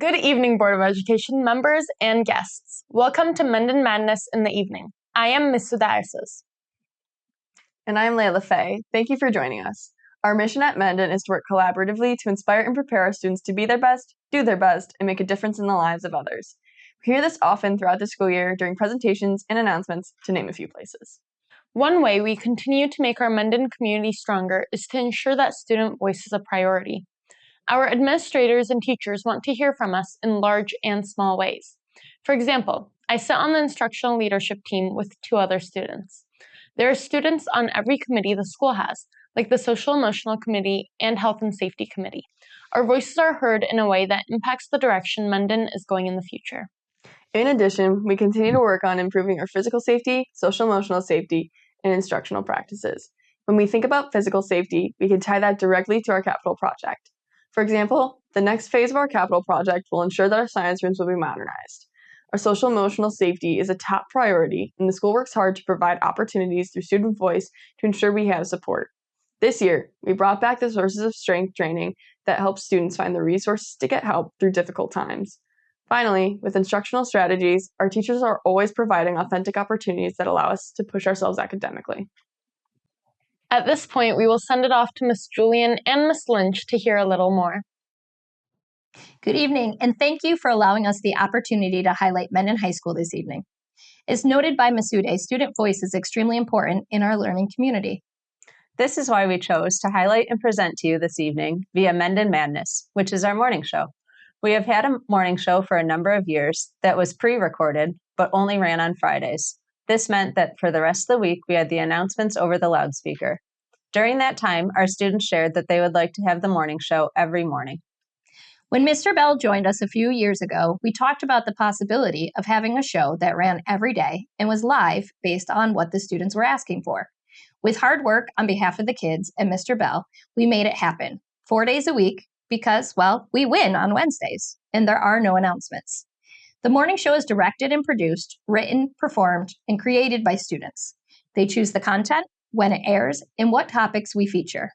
Good evening, Board of Education members and guests. Welcome to Mendon Madness in the Evening. I am Ms. Sudarsas. And I'm Layla Faye. Thank you for joining us. Our mission at Mendon is to work collaboratively to inspire and prepare our students to be their best, do their best, and make a difference in the lives of others. We hear this often throughout the school year during presentations and announcements, to name a few places. One way we continue to make our Mendon community stronger is to ensure that student voice is a priority. Our administrators and teachers want to hear from us in large and small ways. For example, I sit on the instructional leadership team with 2 other students. There are students on every committee the school has, like the Social Emotional Committee and Health and Safety Committee. Our voices are heard in a way that impacts the direction Mendon is going in the future. In addition, we continue to work on improving our physical safety, social emotional safety, and instructional practices. When we think about physical safety, we can tie that directly to our capital project. For example, the next phase of our capital project will ensure that our science rooms will be modernized. Our social emotional safety is a top priority, and the school works hard to provide opportunities through student voice to ensure we have support. This year, we brought back the Sources of Strength training that helps students find the resources to get help through difficult times. Finally, with instructional strategies, our teachers are always providing authentic opportunities that allow us to push ourselves academically. At this point, we will send it off to Ms. Julian and Ms. Lynch to hear a little more. Good evening, and thank you for allowing us the opportunity to highlight Mendon High School this evening. As noted by Ms. Uday, student voice is extremely important in our learning community. This is why we chose to highlight and present to you this evening via Mendon Madness, which is our morning show. We have had a morning show for a number of years that was pre-recorded, but only ran on Fridays. This meant that for the rest of the week, we had the announcements over the loudspeaker. During that time, our students shared that they would like to have the morning show every morning. When Mr. Bell joined us a few years ago, we talked about the possibility of having a show that ran every day and was live based on what the students were asking for. With hard work on behalf of the kids and Mr. Bell, we made it happen 4 days a week because, well, we win on Wednesdays and there are no announcements. The morning show is directed and produced, written, performed, and created by students. They choose the content, when it airs, and what topics we feature.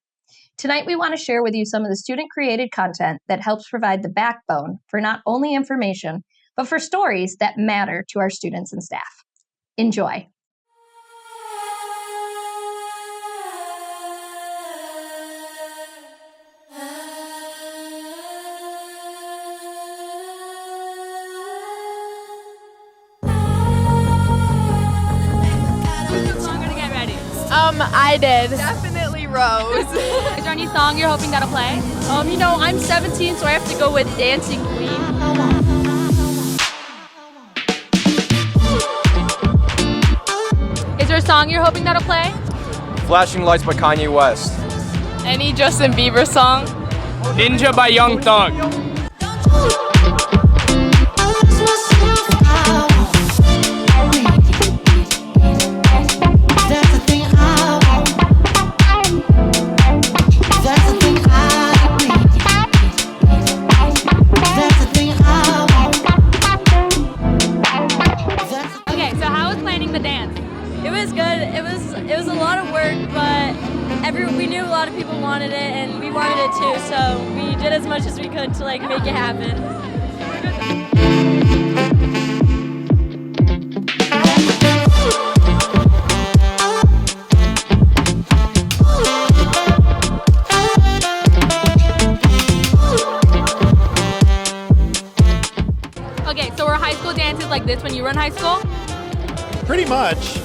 Tonight, we want to share with you some of the student-created content that helps provide the backbone for not only information, but for stories that matter to our students and staff. Enjoy. I did. Definitely Rose. Is there any song you're hoping that'll play? I'm 17, so I have to go with Dancing Queen. Is there a song you're hoping that'll play? Flashing Lights by Kanye West. Any Justin Bieber song? Ninja by Young Thug. It was a lot of work, but we knew a lot of people wanted it, and we wanted it too. So we did as much as we could to make it happen. Okay, so were high school dances like this when you were in high school? Pretty much.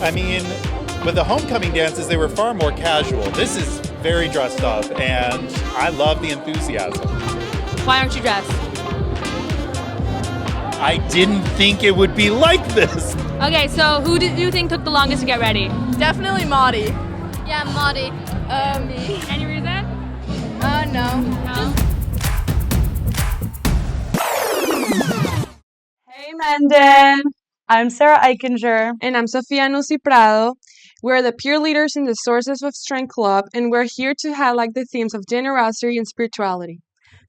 With the homecoming dances, they were far more casual. This is very dressed up, and I love the enthusiasm. Why aren't you dressed? I didn't think it would be like this. Okay, so who do you think took the longest to get ready? Definitely Maudie. Yeah, Maudie. Me. Any reason? No. Hey, Mendon. I'm Sarah Eichinger. And I'm Sofia Nusi Prado. We're the peer leaders in the Sources of Strength Club, and we're here to highlight the themes of generosity and spirituality.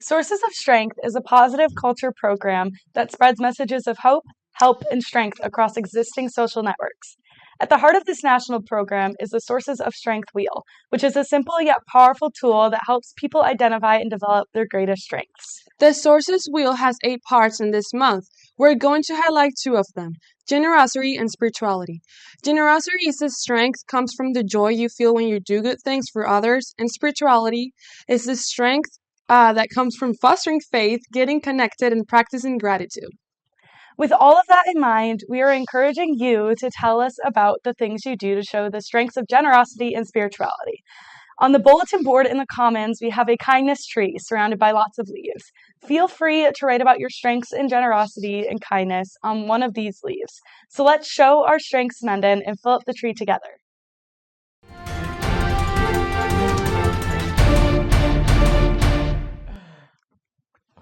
Sources of Strength is a positive culture program that spreads messages of hope, help, and strength across existing social networks. At the heart of this national program is the Sources of Strength Wheel, which is a simple yet powerful tool that helps people identify and develop their greatest strengths. The Sources Wheel has 8 parts in this month. We're going to highlight 2 of them, generosity and spirituality. Generosity is the strength comes from the joy you feel when you do good things for others, and spirituality is the strength that comes from fostering faith, getting connected, and practicing gratitude. With all of that in mind, we are encouraging you to tell us about the things you do to show the strengths of generosity and spirituality. On the bulletin board in the Commons, we have a kindness tree surrounded by lots of leaves. Feel free to write about your strengths in generosity and kindness on one of these leaves. So let's show our strengths, Mendon, and fill up the tree together.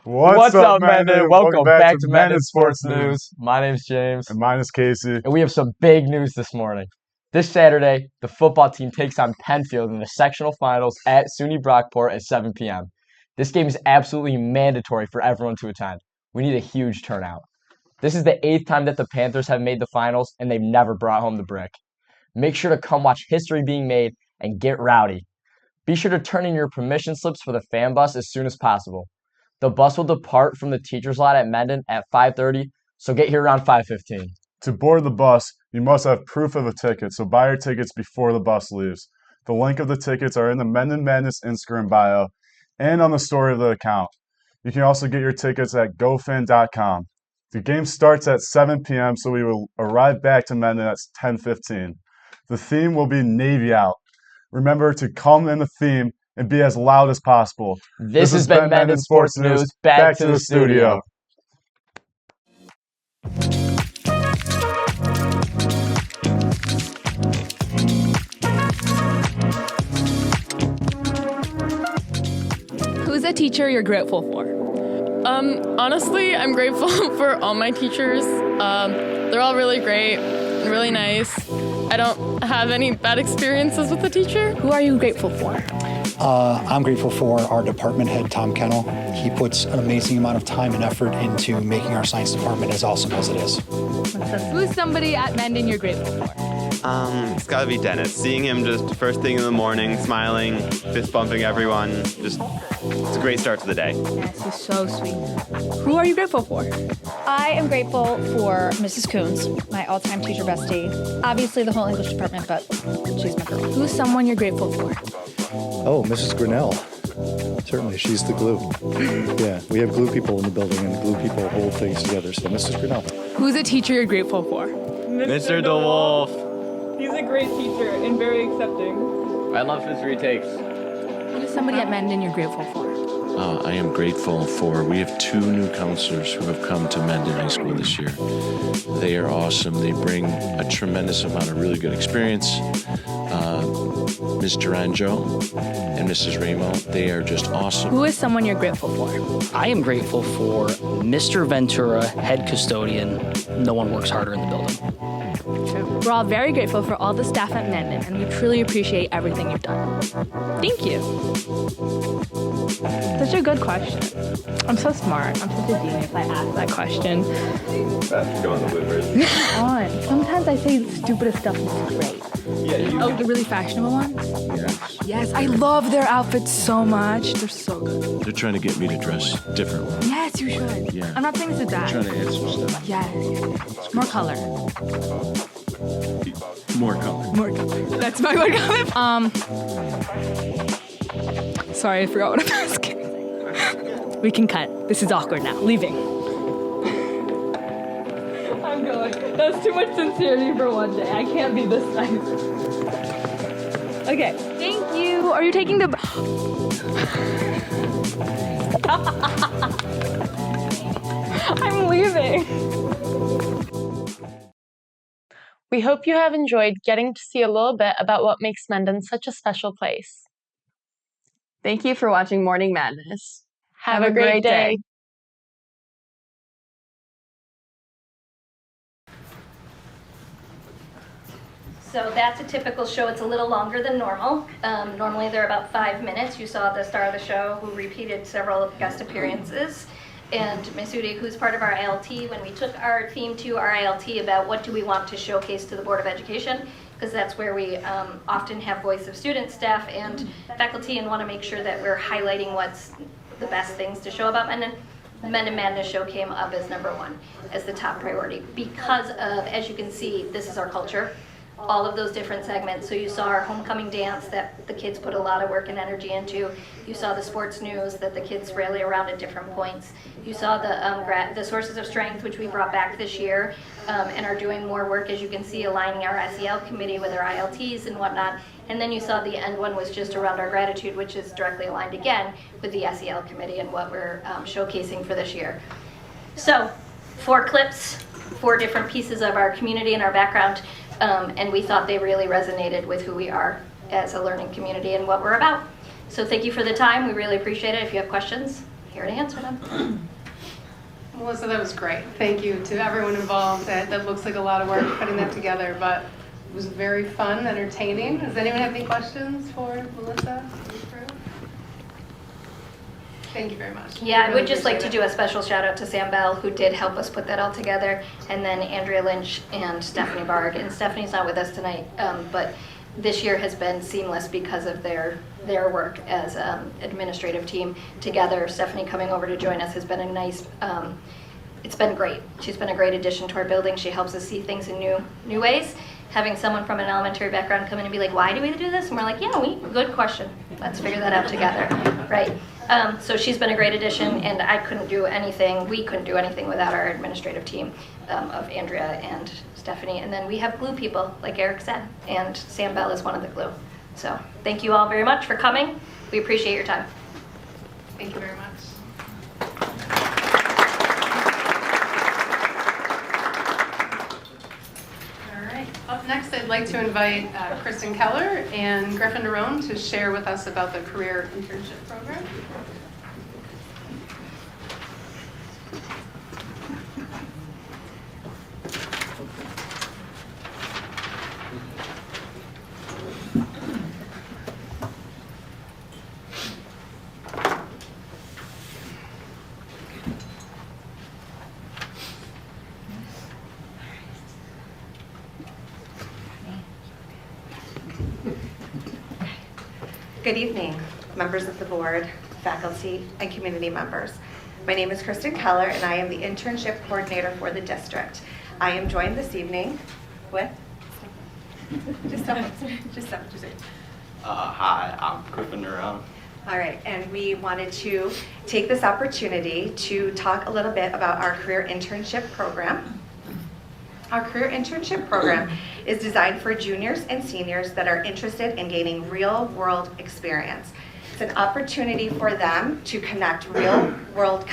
What's up, Mendon? Welcome back to Mendon Sports News. My name's James. And mine is Casey. And we have some big news this morning. This Saturday, the football team takes on Penfield in the sectional finals at SUNY Brockport at 7 p.m. This game is absolutely mandatory for everyone to attend. We need a huge turnout. This is the 8th time that the Panthers have made the finals, and they've never brought home the brick. Make sure to come watch history being made and get rowdy. Be sure to turn in your permission slips for the fan bus as soon as possible. The bus will depart from the teacher's lot at Mendon at 5:30, so get here around 5:15. To board the bus, you must have proof of a ticket, so buy your tickets before the bus leaves. The link of the tickets are in the Mendon Madness Instagram bio and on the story of the account. You can also get your tickets at gofan.com. The game starts at 7 p.m., so we will arrive back to Mendon at 10:15. The theme will be Navy Out. Remember to come in the theme and be as loud as possible. This has been Mendon Sports News. Back to the studio. Who's a teacher you're grateful for? Honestly, I'm grateful for all my teachers. They're all really great, really nice. I don't have any bad experiences with the teacher. Who are you grateful for? I'm grateful for our department head, Tom Kennel. He puts an amazing amount of time and effort into making our science department as awesome as it is. Who's somebody at Mendon you're grateful for? It's gotta be Dennis. Seeing him just first thing in the morning, smiling, fist bumping everyone, it's a great start to the day. Yes, he's so sweet. Who are you grateful for? I am grateful for Mrs. Coons, my all-time teacher bestie. Obviously the whole English department, but she's my girl. Who's someone you're grateful for? Oh, Mrs. Grinnell. Certainly, she's the glue. Yeah, we have glue people in the building, and glue people hold things together, so Mrs. Grinnell. Who's a teacher you're grateful for? Mr. DeWolf. He's a great teacher and very accepting. I love history takes. Who's somebody at Mendon you're grateful for? I am grateful we have 2 new counselors who have come to Mendon High School this year. They are awesome. They bring a tremendous amount of really good experience. Ms. Duranjo and Mrs. Ramo, they are just awesome. Who is someone you're grateful for? I am grateful for Mr. Ventura, head custodian. No one works harder in the building. We're all very grateful for all the staff at Mendon, and we truly appreciate everything you've done. Thank you. Such a good question. I'm so smart. I'm such a genius. I asked that question. Go on the bloopers. Sometimes I say the stupidest stuff and it's great. Yeah, Oh, the really fashionable ones? Yes. Yes, I love their outfits so much. They're so good. They're trying to get me to dress differently. Yes, you should. Yeah. I'm not saying this is bad. They're trying to add some stuff. Yes. More color. More color. More color. That's my one comment. Sorry, I forgot what I'm asking. We can cut. This is awkward now. Leaving. I'm going. That's too much sincerity for one day. I can't be this nice. Okay. Thank you. Are you taking the... I'm leaving. We hope you have enjoyed getting to see a little bit about what makes Mendon such a special place. Thank you for watching Morning Madness. Have a great day. So that's a typical show. It's a little longer than normal. Normally they're about 5 minutes. You saw at the start of the show who repeated several guest appearances. and Masudi, who's part of our ILT, when we took our theme to our ILT about what do we want to showcase to the Board of Education, because that's where we often have voice of students, staff, and faculty, and want to make sure that we're highlighting what's the best things to show about Mendon. The Mendon Madness show came up as #1, as the top priority, because of, as you can see, this is our culture. All of those different segments. So you saw our homecoming dance that the kids put a lot of work and energy into. You saw the sports news that the kids rally around at different points. You saw the sources of strength, which we brought back this year, and are doing more work, as you can see, aligning our SEL committee with our ILTs and whatnot. And then you saw the end one was just around our gratitude, which is directly aligned again with the SEL committee and what we're showcasing for this year. So 4 clips, 4 different pieces of our community and our background. And we thought they really resonated with who we are as a learning community and what we're about. So thank you for the time. We really appreciate it. If you have questions, here to answer them. Melissa, that was great. Thank you to everyone involved. That looks like a lot of work putting that together, but it was very fun, entertaining. Does anyone have any questions for Melissa? Thank you very much. Yeah, I would just like to do a special shout out to Sam Bell, who did help us put that all together, and then Andrea Lynch and Stephanie Barg. And Stephanie's not with us tonight, but this year has been seamless because of their work as administrative team together. Stephanie coming over to join us has been a nice, it's been great. She's been a great addition to our building. She helps us see things in new ways. Having someone from an elementary background come in and be like, why do we do this? And we're like, yeah, good question. Let's figure that out together, right? So she's been a great addition, and we couldn't do anything without our administrative team of Andrea and Stephanie. And then we have glue people, like Eric said, and Sam Bell is one of the glue. So thank you all very much for coming. We appreciate your time. Thank you very much. Up next, I'd like to invite Kristen Keller and Griffin Nerone to share with us about the Career Internship Program. Good evening, members of the board, faculty, and community members. My name is Kristen Keller, and I am the internship coordinator for the district. I am joined this evening with, Hi, I'm Griffin Nerone. All right, and we wanted to take this opportunity to talk a little bit about our career internship program. Our career internship program is designed for juniors and seniors that are interested in gaining real-world experience. It's an opportunity for them to connect real-world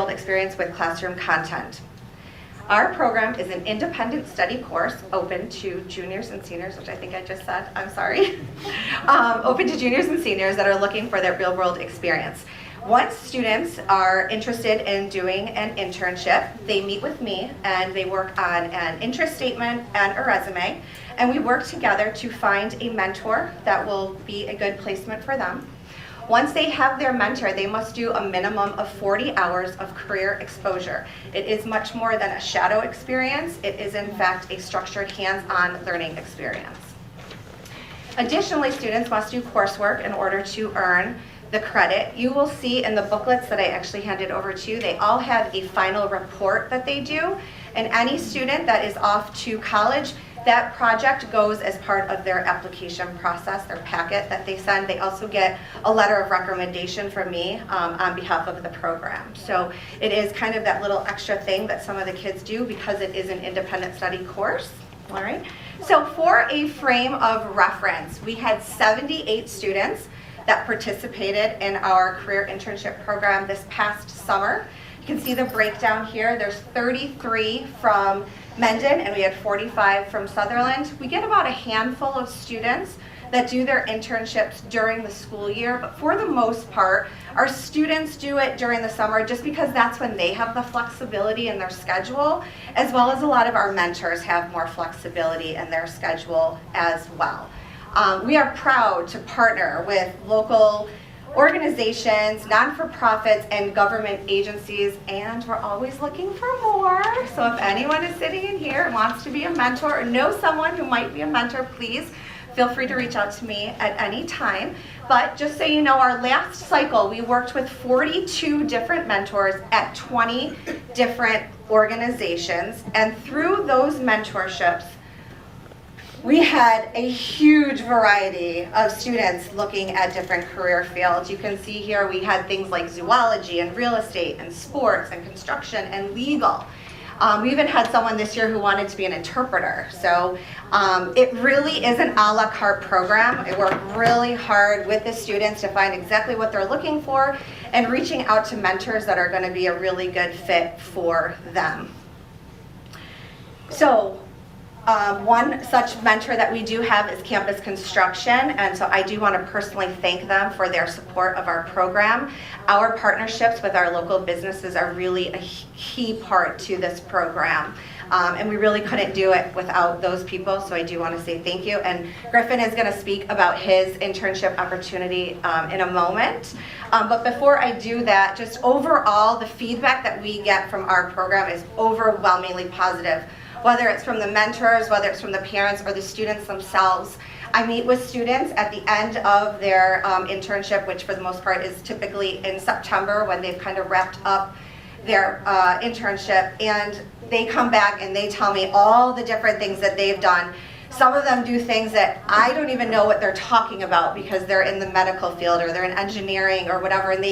experience with classroom content. Our program is an independent study course open to juniors and seniors, which I think I just said, I'm sorry. Open to juniors and seniors that are looking for their real-world experience. Once students are interested in doing an internship, they meet with me and they work on an interest statement and a resume, and we work together to find a mentor that will be a good placement for them. Once they have their mentor, they must do a minimum of 40 hours of career exposure. It is much more than a shadow experience. It is in fact a structured hands-on learning experience. Additionally, students must do coursework in order to earn the credit. You will see in the booklets that I actually handed over to you, they all have a final report that they do, and any student that is off to college, that project goes as part of their application process, their packet that they send. They also get a letter of recommendation from me on behalf of the program. So it is kind of that little extra thing that some of the kids do because it is an independent study course. All right. So for a frame of reference, we had 78 students that participated in our career internship program this past summer. You can see the breakdown here. There's 33 from Mendon and we had 45 from Sutherland. We get about a handful of students that do their internships during the school year, but for the most part, our students do it during the summer just because that's when they have the flexibility in their schedule, as well as a lot of our mentors have more flexibility in their schedule as well. We are proud to partner with local organizations, non-for-profits, and government agencies, and we're always looking for more. So if anyone is sitting in here and wants to be a mentor or know someone who might be a mentor, please feel free to reach out to me at any time. But just so you know, our last cycle, we worked with 42 different mentors at 20 different organizations, and through those mentorships, we had a huge variety of students looking at different career fields. You can see here we had things like zoology and real estate and sports and construction and legal. We even had someone this year who wanted to be an interpreter. So it really is an a la carte program. I work really hard with the students to find exactly what they're looking for and reaching out to mentors that are going to be a really good fit for them. So one such mentor that we do have is Campus Construction, and so I do want to personally thank them for their support of our program. Our partnerships with our local businesses are really a key part to this program, and we really couldn't do it without those people, so I do want to say thank you. And Griffin is going to speak about his internship opportunity in a moment. But before I do that, just overall, the feedback that we get from our program is overwhelmingly positive. Whether it's from the mentors, whether it's from the parents or the students themselves. I meet with students at the end of their internship, which for the most part is typically in September when they've kind of wrapped up their internship, and they come back and they tell me all the different things that they've done. Some of them do things that I don't even know what they're talking about because they're in the medical field or they're in engineering or whatever, and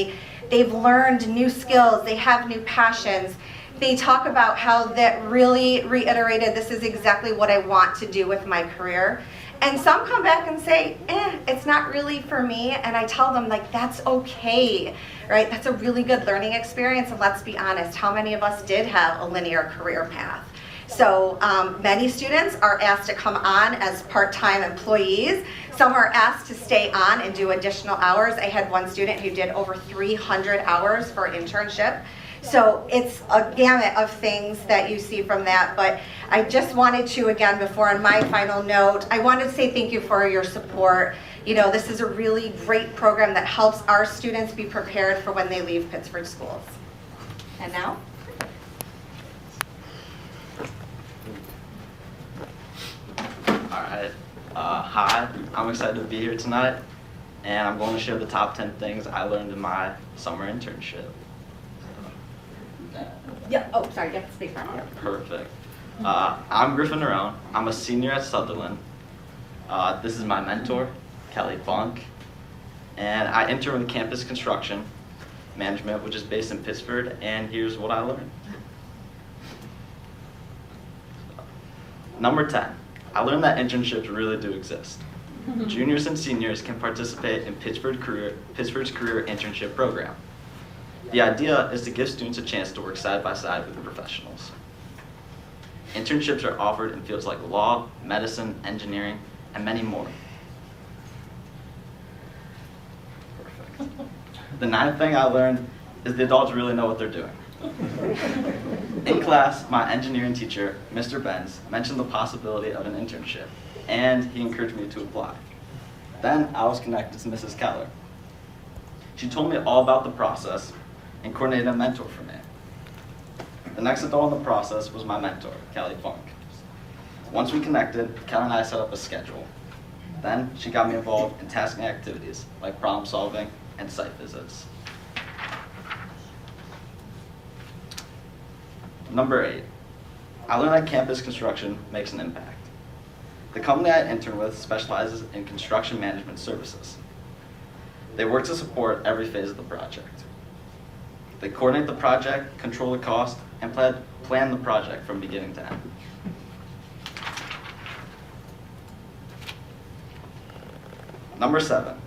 they've learned new skills, they have new passions. They talk about how that really reiterated, this is exactly what I want to do with my career. And some come back and say, it's not really for me. And I tell them, like, that's okay, right? That's a really good learning experience. And let's be honest, how many of us did have a linear career path? So many students are asked to come on as part-time employees. Some are asked to stay on and do additional hours. I had one student who did over 300 hours for internship. So it's a gamut of things that you see from that, but I just wanted to, again, before on my final note, I wanted to say thank you for your support. You know, this is a really great program that helps our students be prepared for when they leave Pittsford schools. And now? All right. Hi, I'm excited to be here tonight, and I'm going to share the top 10 things I learned in my summer internship. Yeah. Oh, sorry. You have to speak for me. Perfect. I'm Griffin Narone. I'm a senior at Sutherland. This is my mentor, Kelly Funk, and I intern with Campus Construction Management, which is based in Pittsford. And here's what I learned. Number 10. I learned that internships really do exist. Juniors and seniors can participate in Pittsford's career internship program. The idea is to give students a chance to work side by side with the professionals. Internships are offered in fields like law, medicine, engineering, and many more. Perfect. The 9th thing I learned is the adults really know what they're doing. In class, my engineering teacher, Mr. Benz, mentioned the possibility of an internship, and he encouraged me to apply. Then I was connected to Mrs. Keller. She told me all about the process and coordinated a mentor for me. The next adult in the process was my mentor, Kelly Funk. Once we connected, Kelly and I set up a schedule. Then she got me involved in tasking activities like problem solving and site visits. Number 8, I learned that campus construction makes an impact. The company I intern with specializes in construction management services. They work to support every phase of the project. They coordinate the project, control the cost, and plan the project from beginning to end. Number 7,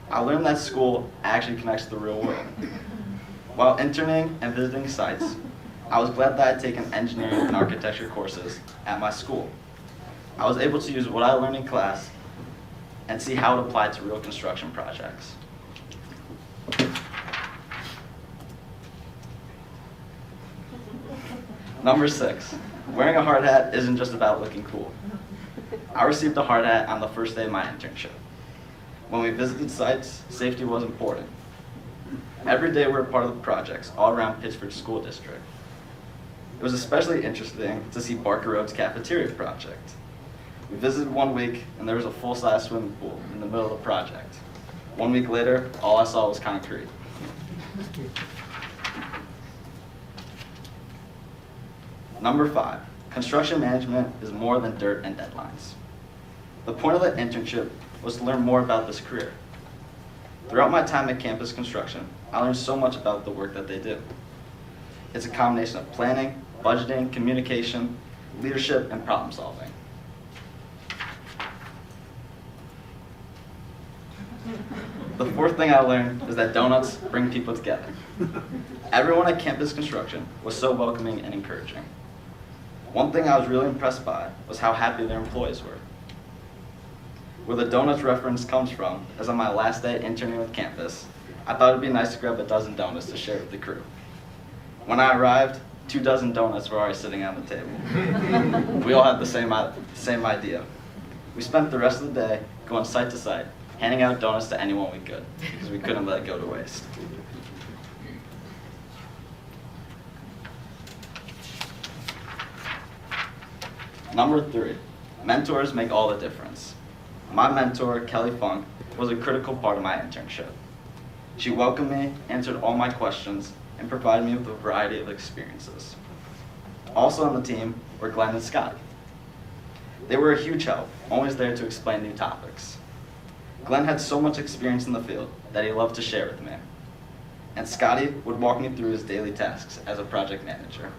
I learned that school actually connects to the real world. While interning and visiting sites, I was glad that I had taken engineering and architecture courses at my school. I was able to use what I learned in class and see how it applied to real construction projects. Number 6, wearing a hard hat isn't just about looking cool. I received a hard hat on the first day of my internship. When we visited sites, safety was important. Every day we're part of the projects all around Pittsford School District. It was especially interesting to see Barker Road's cafeteria project. We visited 1 week and there was a full-size swimming pool in the middle of the project. 1 week later, all I saw was concrete. Number 5, construction management is more than dirt and deadlines. The point of the internship was to learn more about this career. Throughout my time at campus construction, I learned so much about the work that they do. It's a combination of planning, budgeting, communication, leadership, and problem solving. The 4th thing I learned is that donuts bring people together. Everyone at campus construction was so welcoming and encouraging. One thing I was really impressed by was how happy their employees were. Where the donuts reference comes from is on my last day interning with campus, I thought it'd be nice to grab a dozen donuts to share with the crew. When I arrived, 2 dozen donuts were already sitting on the table. We all had the same idea. We spent the rest of the day going site to site, handing out donuts to anyone we could, because we couldn't let it go to waste. Number 3, mentors make all the difference. My mentor, Kelly Funk, was a critical part of my internship. She welcomed me, answered all my questions, and provided me with a variety of experiences. Also on the team were Glenn and Scotty. They were a huge help, always there to explain new topics. Glenn had so much experience in the field that he loved to share with me. And Scotty would walk me through his daily tasks as a project manager.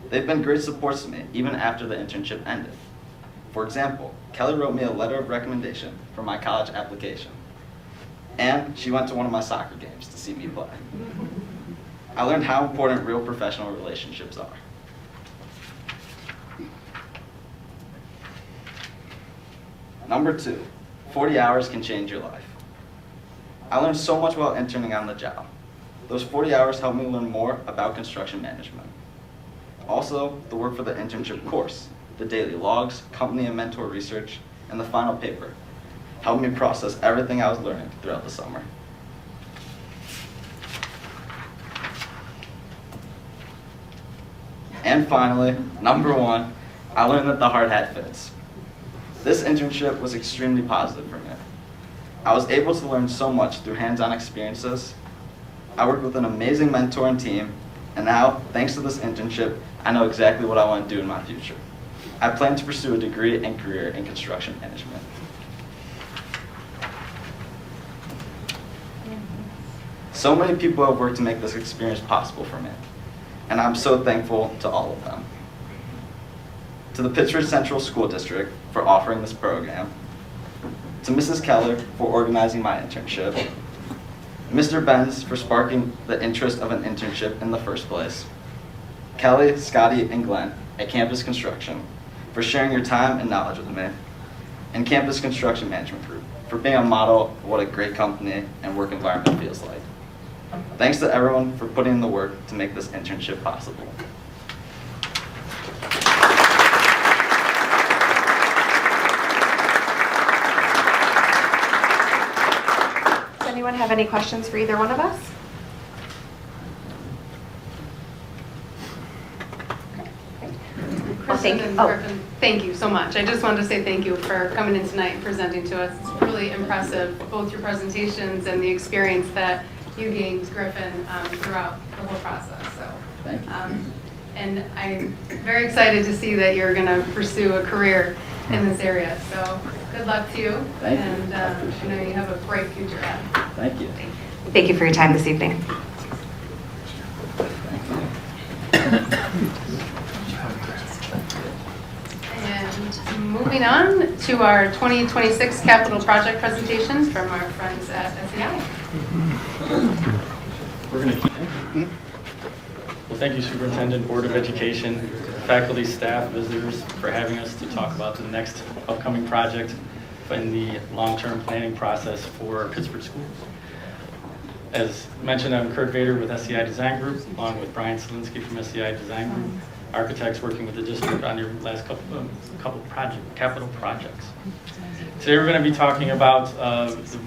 They've been great supports to me, even after the internship ended. For example, Kelly wrote me a letter of recommendation for my college application. And she went to one of my soccer games to see me play. I learned how important real professional relationships are. Number 2, 40 hours can change your life. I learned so much while interning on the job. Those 40 hours helped me learn more about construction management. Also, the work for the internship course, the daily logs, company and mentor research, and the final paper helped me process everything I was learning throughout the summer. And finally, number 1, I learned that the hard hat fits. This internship was extremely positive for me. I was able to learn so much through hands-on experiences. I worked with an amazing mentor and team, and now, thanks to this internship, I know exactly what I want to do in my future. I plan to pursue a degree and career in construction management. So many people have worked to make this experience possible for me, and I'm so thankful to all of them. To the Pittsford Central School District for offering this program, to Mrs. Keller for organizing my internship, Mr. Benz for sparking the interest of an internship in the first place, Kelly, Scotty, and Glenn at Campus Construction for sharing your time and knowledge with me, and Campus Construction Management Group for being a model of what a great company and work environment feels like. Thanks to everyone for putting in the work to make this internship possible. Does anyone have any questions for either one of us? Well, thank you. Griffin, thank you so much. I just wanted to say thank you for coming in tonight and presenting to us. It's really impressive, both your presentations and the experience that you gained, Griffin, throughout the whole process. So, thank you. And I'm very excited to see that you're going to pursue a career in this area. So good luck to you. Thank you. And I know you have a bright future ahead. Thank you. Thank you for your time this evening. And moving on to our 2026 capital project presentations from our friends at SEI. We're going to keep. Well, thank you, Superintendent, Board of Education, faculty, staff, visitors, for having us to talk about the next upcoming project in the long-term planning process for Pittsford schools. As mentioned, I'm Kurt Vader with SEI Design Group, along with Brian Selinsky from SEI Design Group. architects working with the district on your last capital projects. Today we're going to be talking about the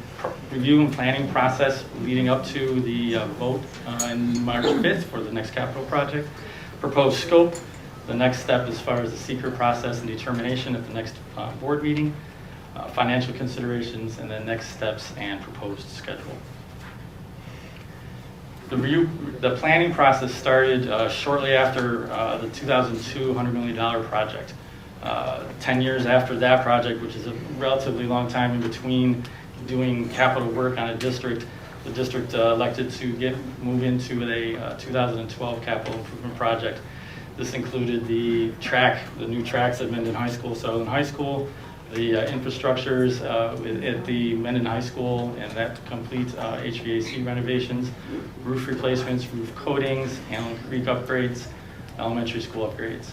review and planning process leading up to the vote on March 5th for the next capital project, proposed scope, the next step as far as the seeker process and determination at the next board meeting, financial considerations, and then next steps and proposed schedule. The planning process started shortly after the 2002 $100 million project. 10 years after that project, which is a relatively long time in between doing capital work on a district, the district elected to move into a 2012 capital improvement project. This included the new tracks at Menden High School, Southern High School, the infrastructures at the Menden High School, and that complete HVAC renovations, roof replacements, roof coatings, Allen Creek upgrades, elementary school upgrades.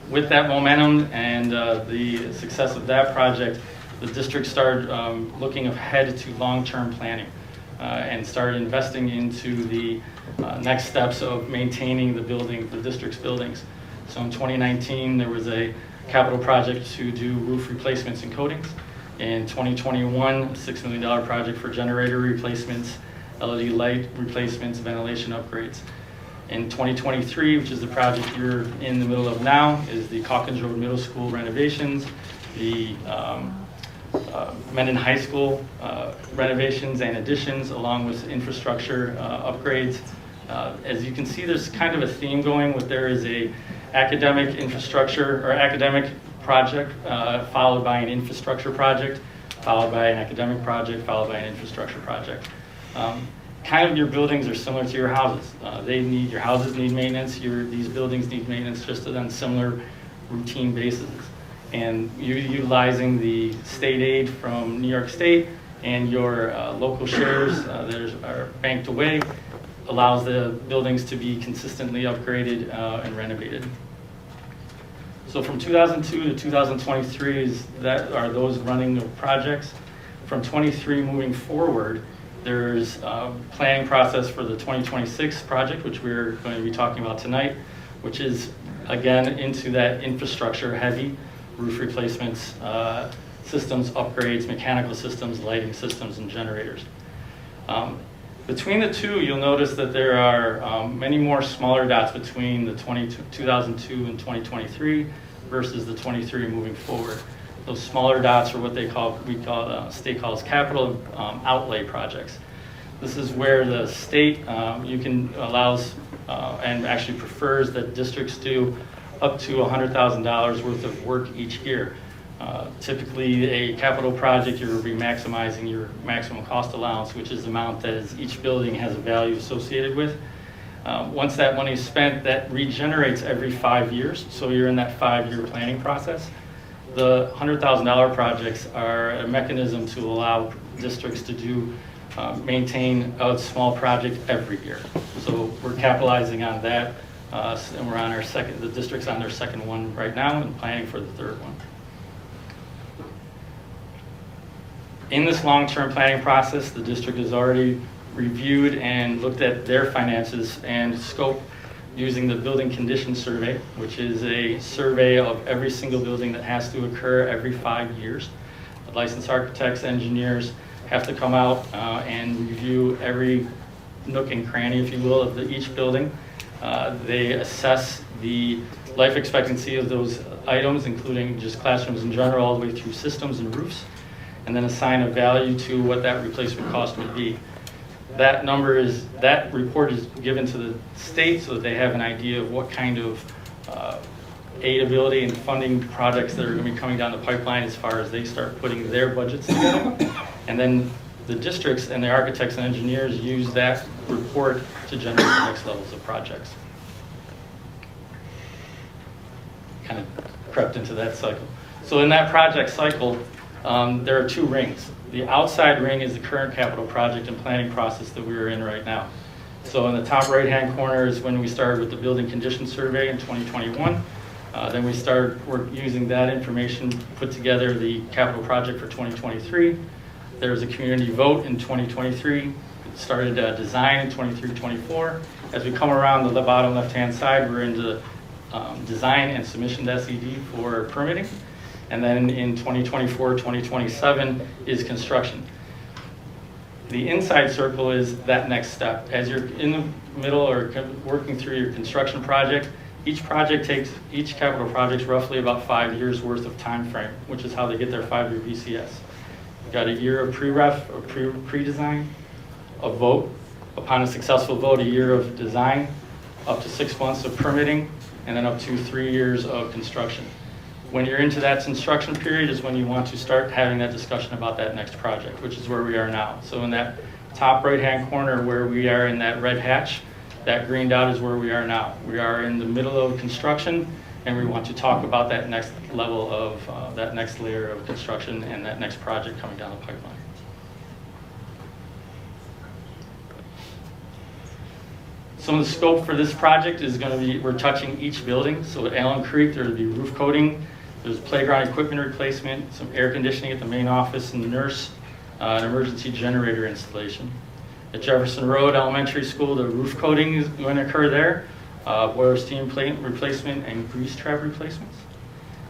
With that momentum and the success of that project, the district started looking ahead to long-term planning and started investing into the next steps of maintaining the district's buildings. So in 2019, there was a capital project to do roof replacements and coatings. In 2021, a $6 million project for generator replacements, LED light replacements, ventilation upgrades. In 2023, which is the project you're in the middle of now, is the Calkins Road Middle School renovations, the Menden High School renovations and additions, along with infrastructure upgrades. As you can see, there's kind of a theme going with there is a academic infrastructure or academic project followed by an infrastructure project, followed by an academic project, followed by an infrastructure project. Kind of your buildings are similar to your houses. Your houses need maintenance, these buildings need maintenance just on similar routine basis. And you're utilizing the state aid from New York State and your local shares that are banked away allows the buildings to be consistently upgraded and renovated. So from 2002 to 2023 are those running projects. From 23 moving forward, there's a planning process for the 2026 project, which we're going to be talking about tonight, which is again into that infrastructure heavy, roof replacements, systems upgrades, mechanical systems, lighting systems, and generators. Between the two, you'll notice that there are many more smaller dots between the 2002 and 2023 versus the 23 moving forward. Those smaller dots are what state calls capital outlay projects. This is where the state allows and actually prefers that districts do up to $100,000 worth of work each year. Typically, a capital project, you'll be maximizing your maximum cost allowance, which is the amount that each building has a value associated with. Once that money is spent, that regenerates every 5 years, so you're in that 5-year planning process. The $100,000 projects are a mechanism to allow districts to maintain a small project every year. So we're capitalizing on that, and we're on the district's on their second one right now and planning for the third one. In this long-term planning process, the district has already reviewed and looked at their finances and scope using the building condition survey, which is a survey of every single building that has to occur every 5 years. The licensed architects, engineers have to come out and review every nook and cranny, if you will, of each building. They assess the life expectancy of those items, including just classrooms in general, all the way through systems and roofs, and then assign a value to what that replacement cost would be. That report is given to the state so that they have an idea of what kind of aid ability and funding projects that are going to be coming down the pipeline as far as they start putting their budgets together. And then the districts and the architects and engineers use that report to generate the next levels of projects. Kind of crept into that cycle. So in that project cycle, there are 2 rings. The outside ring is the current capital project and planning process that we're in right now. So in the top right-hand corner is when we started with the building condition survey in 2021. Then we started using that information to put together the capital project for 2023. There was a community vote in 2023. It started design in 23-24. As we come around the bottom left-hand side, we're into design and submission to SED for permitting. And then in 2024, 2027 is construction. The inside circle is that next step. As you're in the middle or working through your construction project, each capital project's roughly about 5 years worth of time frame, which is how they get their 5-year VCS. You've got a year of pre-ref or pre-design, a vote. Upon a successful vote, a year of design, up to 6 months of permitting, and then up to 3 years of construction. When you're into that construction period is when you want to start having that discussion about that next project, which is where we are now. So in that top right-hand corner where we are in that red hatch, that green dot is where we are now. We are in the middle of construction, and we want to talk about that next level of, that next layer of construction and that next project coming down the pipeline. Some of the scope for this project is going to be, we're touching each building. So at Allen Creek, there'll be roof coating, there's playground equipment replacement, some air conditioning at the main office and the nurse, an emergency generator installation. At Jefferson Road Elementary School, the roof coating is going to occur there, boiler steam plate replacement and grease trap replacements.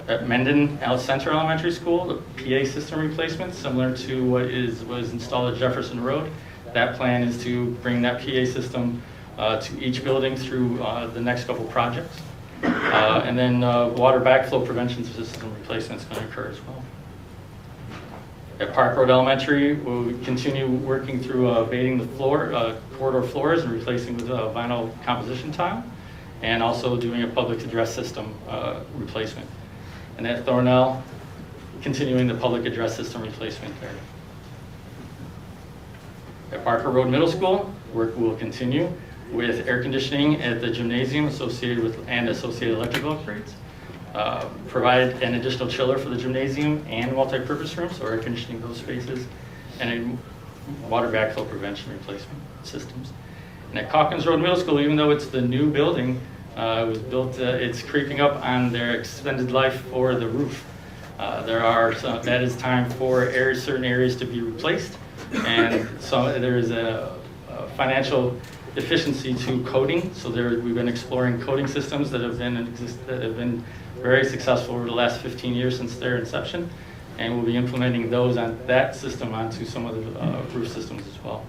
At Mendon Center Elementary School, the PA system replacement, similar to what was installed at Jefferson Road. That plan is to bring that PA system to each building through the next couple projects. And then water backflow prevention system replacement is going to occur as well. At Park Road Elementary, we'll continue working through abating the corridor floors and replacing with vinyl composition tile, and also doing a public address system replacement. And at Thornell, continuing the public address system replacement there. At Parker Road Middle School, work will continue with air conditioning at the gymnasium associated electrical upgrades. Provide an additional chiller for the gymnasium and multi-purpose rooms, so air conditioning those spaces, and a water backflow prevention replacement systems. And at Calkins Road Middle School, even though it's the new building, it was built, it's creeping up on their extended life for the roof. That is time for certain areas to be replaced, and so there is a financial efficiency to coating. So we've been exploring coating systems that have been very successful over the last 15 years since their inception, and we'll be implementing that system onto some of the roof systems as well.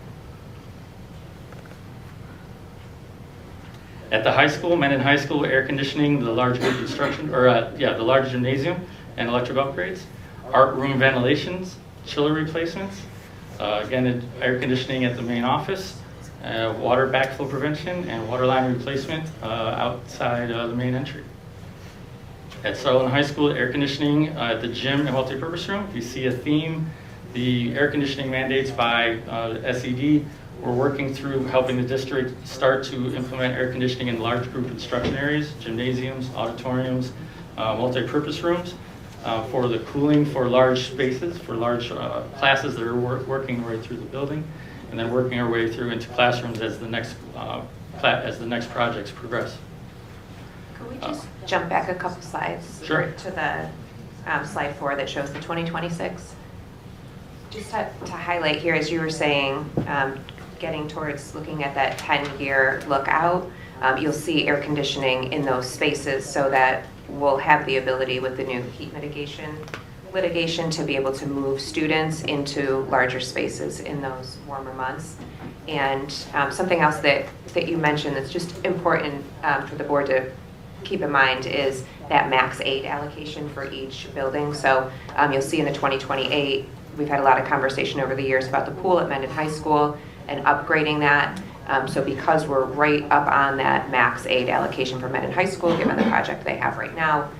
At the high school, Mendon High School, air conditioning, the large group construction, the large gymnasium and electric upgrades, art room ventilations, chiller replacements, again, air conditioning at the main office, water backflow prevention, and water line replacement outside the main entry. At Sutherland High School, air conditioning at the gym and multipurpose room. If you see a theme, the air conditioning mandates by SED, we're working through helping the district start to implement air conditioning in large group instruction areas, gymnasiums, auditoriums, multipurpose rooms, for the cooling for large spaces, for large classes that are working right through the building, and then working our way through into classrooms as the next projects progress. Could we just jump back a couple slides Sure. to the slide 4 that shows the 2026? Just to highlight here, as you were saying, getting towards looking at that 10-year look out, you'll see air conditioning in those spaces so that we'll have the ability with the new heat mitigation litigation to be able to move students into larger spaces in those warmer months. And something else that you mentioned that's just important for the board to keep in mind is that max aid allocation for each building. So you'll see in the 2028, we've had a lot of conversation over the years about the pool at Mendon High School and upgrading that. So because we're right up on that max aid allocation for Mendon High School, given the project they have right now,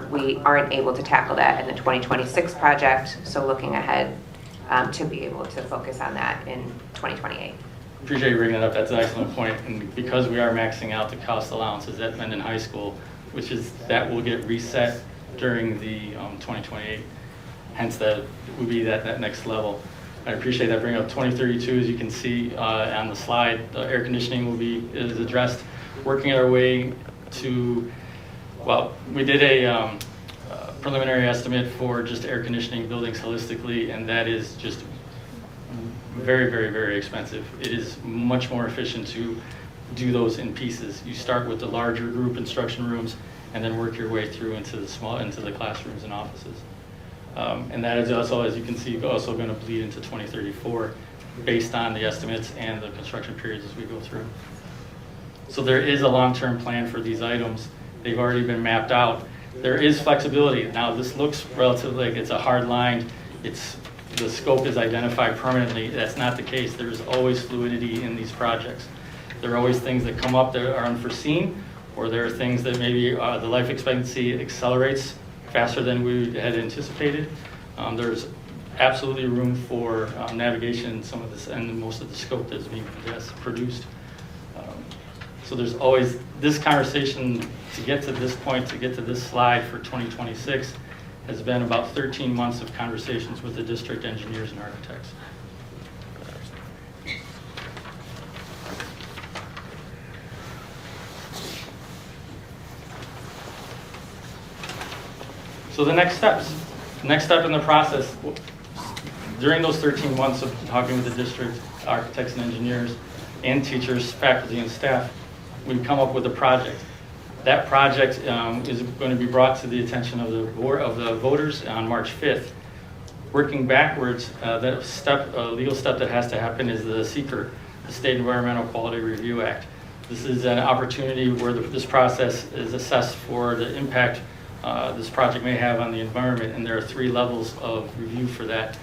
we aren't able to tackle that in the 2026 project. So looking ahead to be able to focus on that in 2028. Appreciate you bringing that up. That's an excellent point. And because we are maxing out the cost allowances at Mendon High School, that will get reset during the 2028. Hence, that would be that next level. I appreciate that bringing up 2032. As you can see on the slide, the air conditioning is addressed. Working our way to, well, we did a preliminary estimate for just air conditioning buildings holistically, and that is just very, very, very expensive. It is much more efficient to do those in pieces. You start with the larger group instruction rooms and then work your way through into the classrooms and offices. And that is also, as you can see, also going to bleed into 2034 based on the estimates and the construction periods as we go through. So there is a long-term plan for these items. They've already been mapped out. There is flexibility. Now this looks relatively like it's a hard line. The scope is identified permanently. That's not the case. There's always fluidity in these projects. There are always things that come up that are unforeseen, or there are things that maybe the life expectancy accelerates faster than we had anticipated. There's absolutely room for navigation in some of this and most of the scope that's being produced. So there's always this conversation to get to this point, to get to this slide for 2026 has been about 13 months of conversations with the district engineers and architects. So the next steps. Next step in the process, during those 13 months of talking with the district architects and engineers and teachers, faculty, and staff, we come up with a project. That project is going to be brought to the attention of the voters on March 5th. Working backwards, that legal step that has to happen is the SEQR, the State Environmental Quality Review Act. This is an opportunity where this process is assessed for the impact this project may have on the environment, and there are 3 levels of review for that.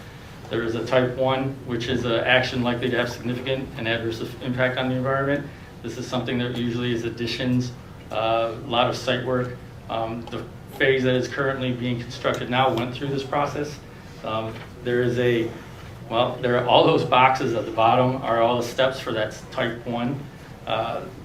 There is a type 1, which is an action likely to have significant and adverse impact on the environment. This is something that usually is additions, a lot of site work. The phase that is currently being constructed now went through this process. There are all those boxes at the bottom are all the steps for that type 1.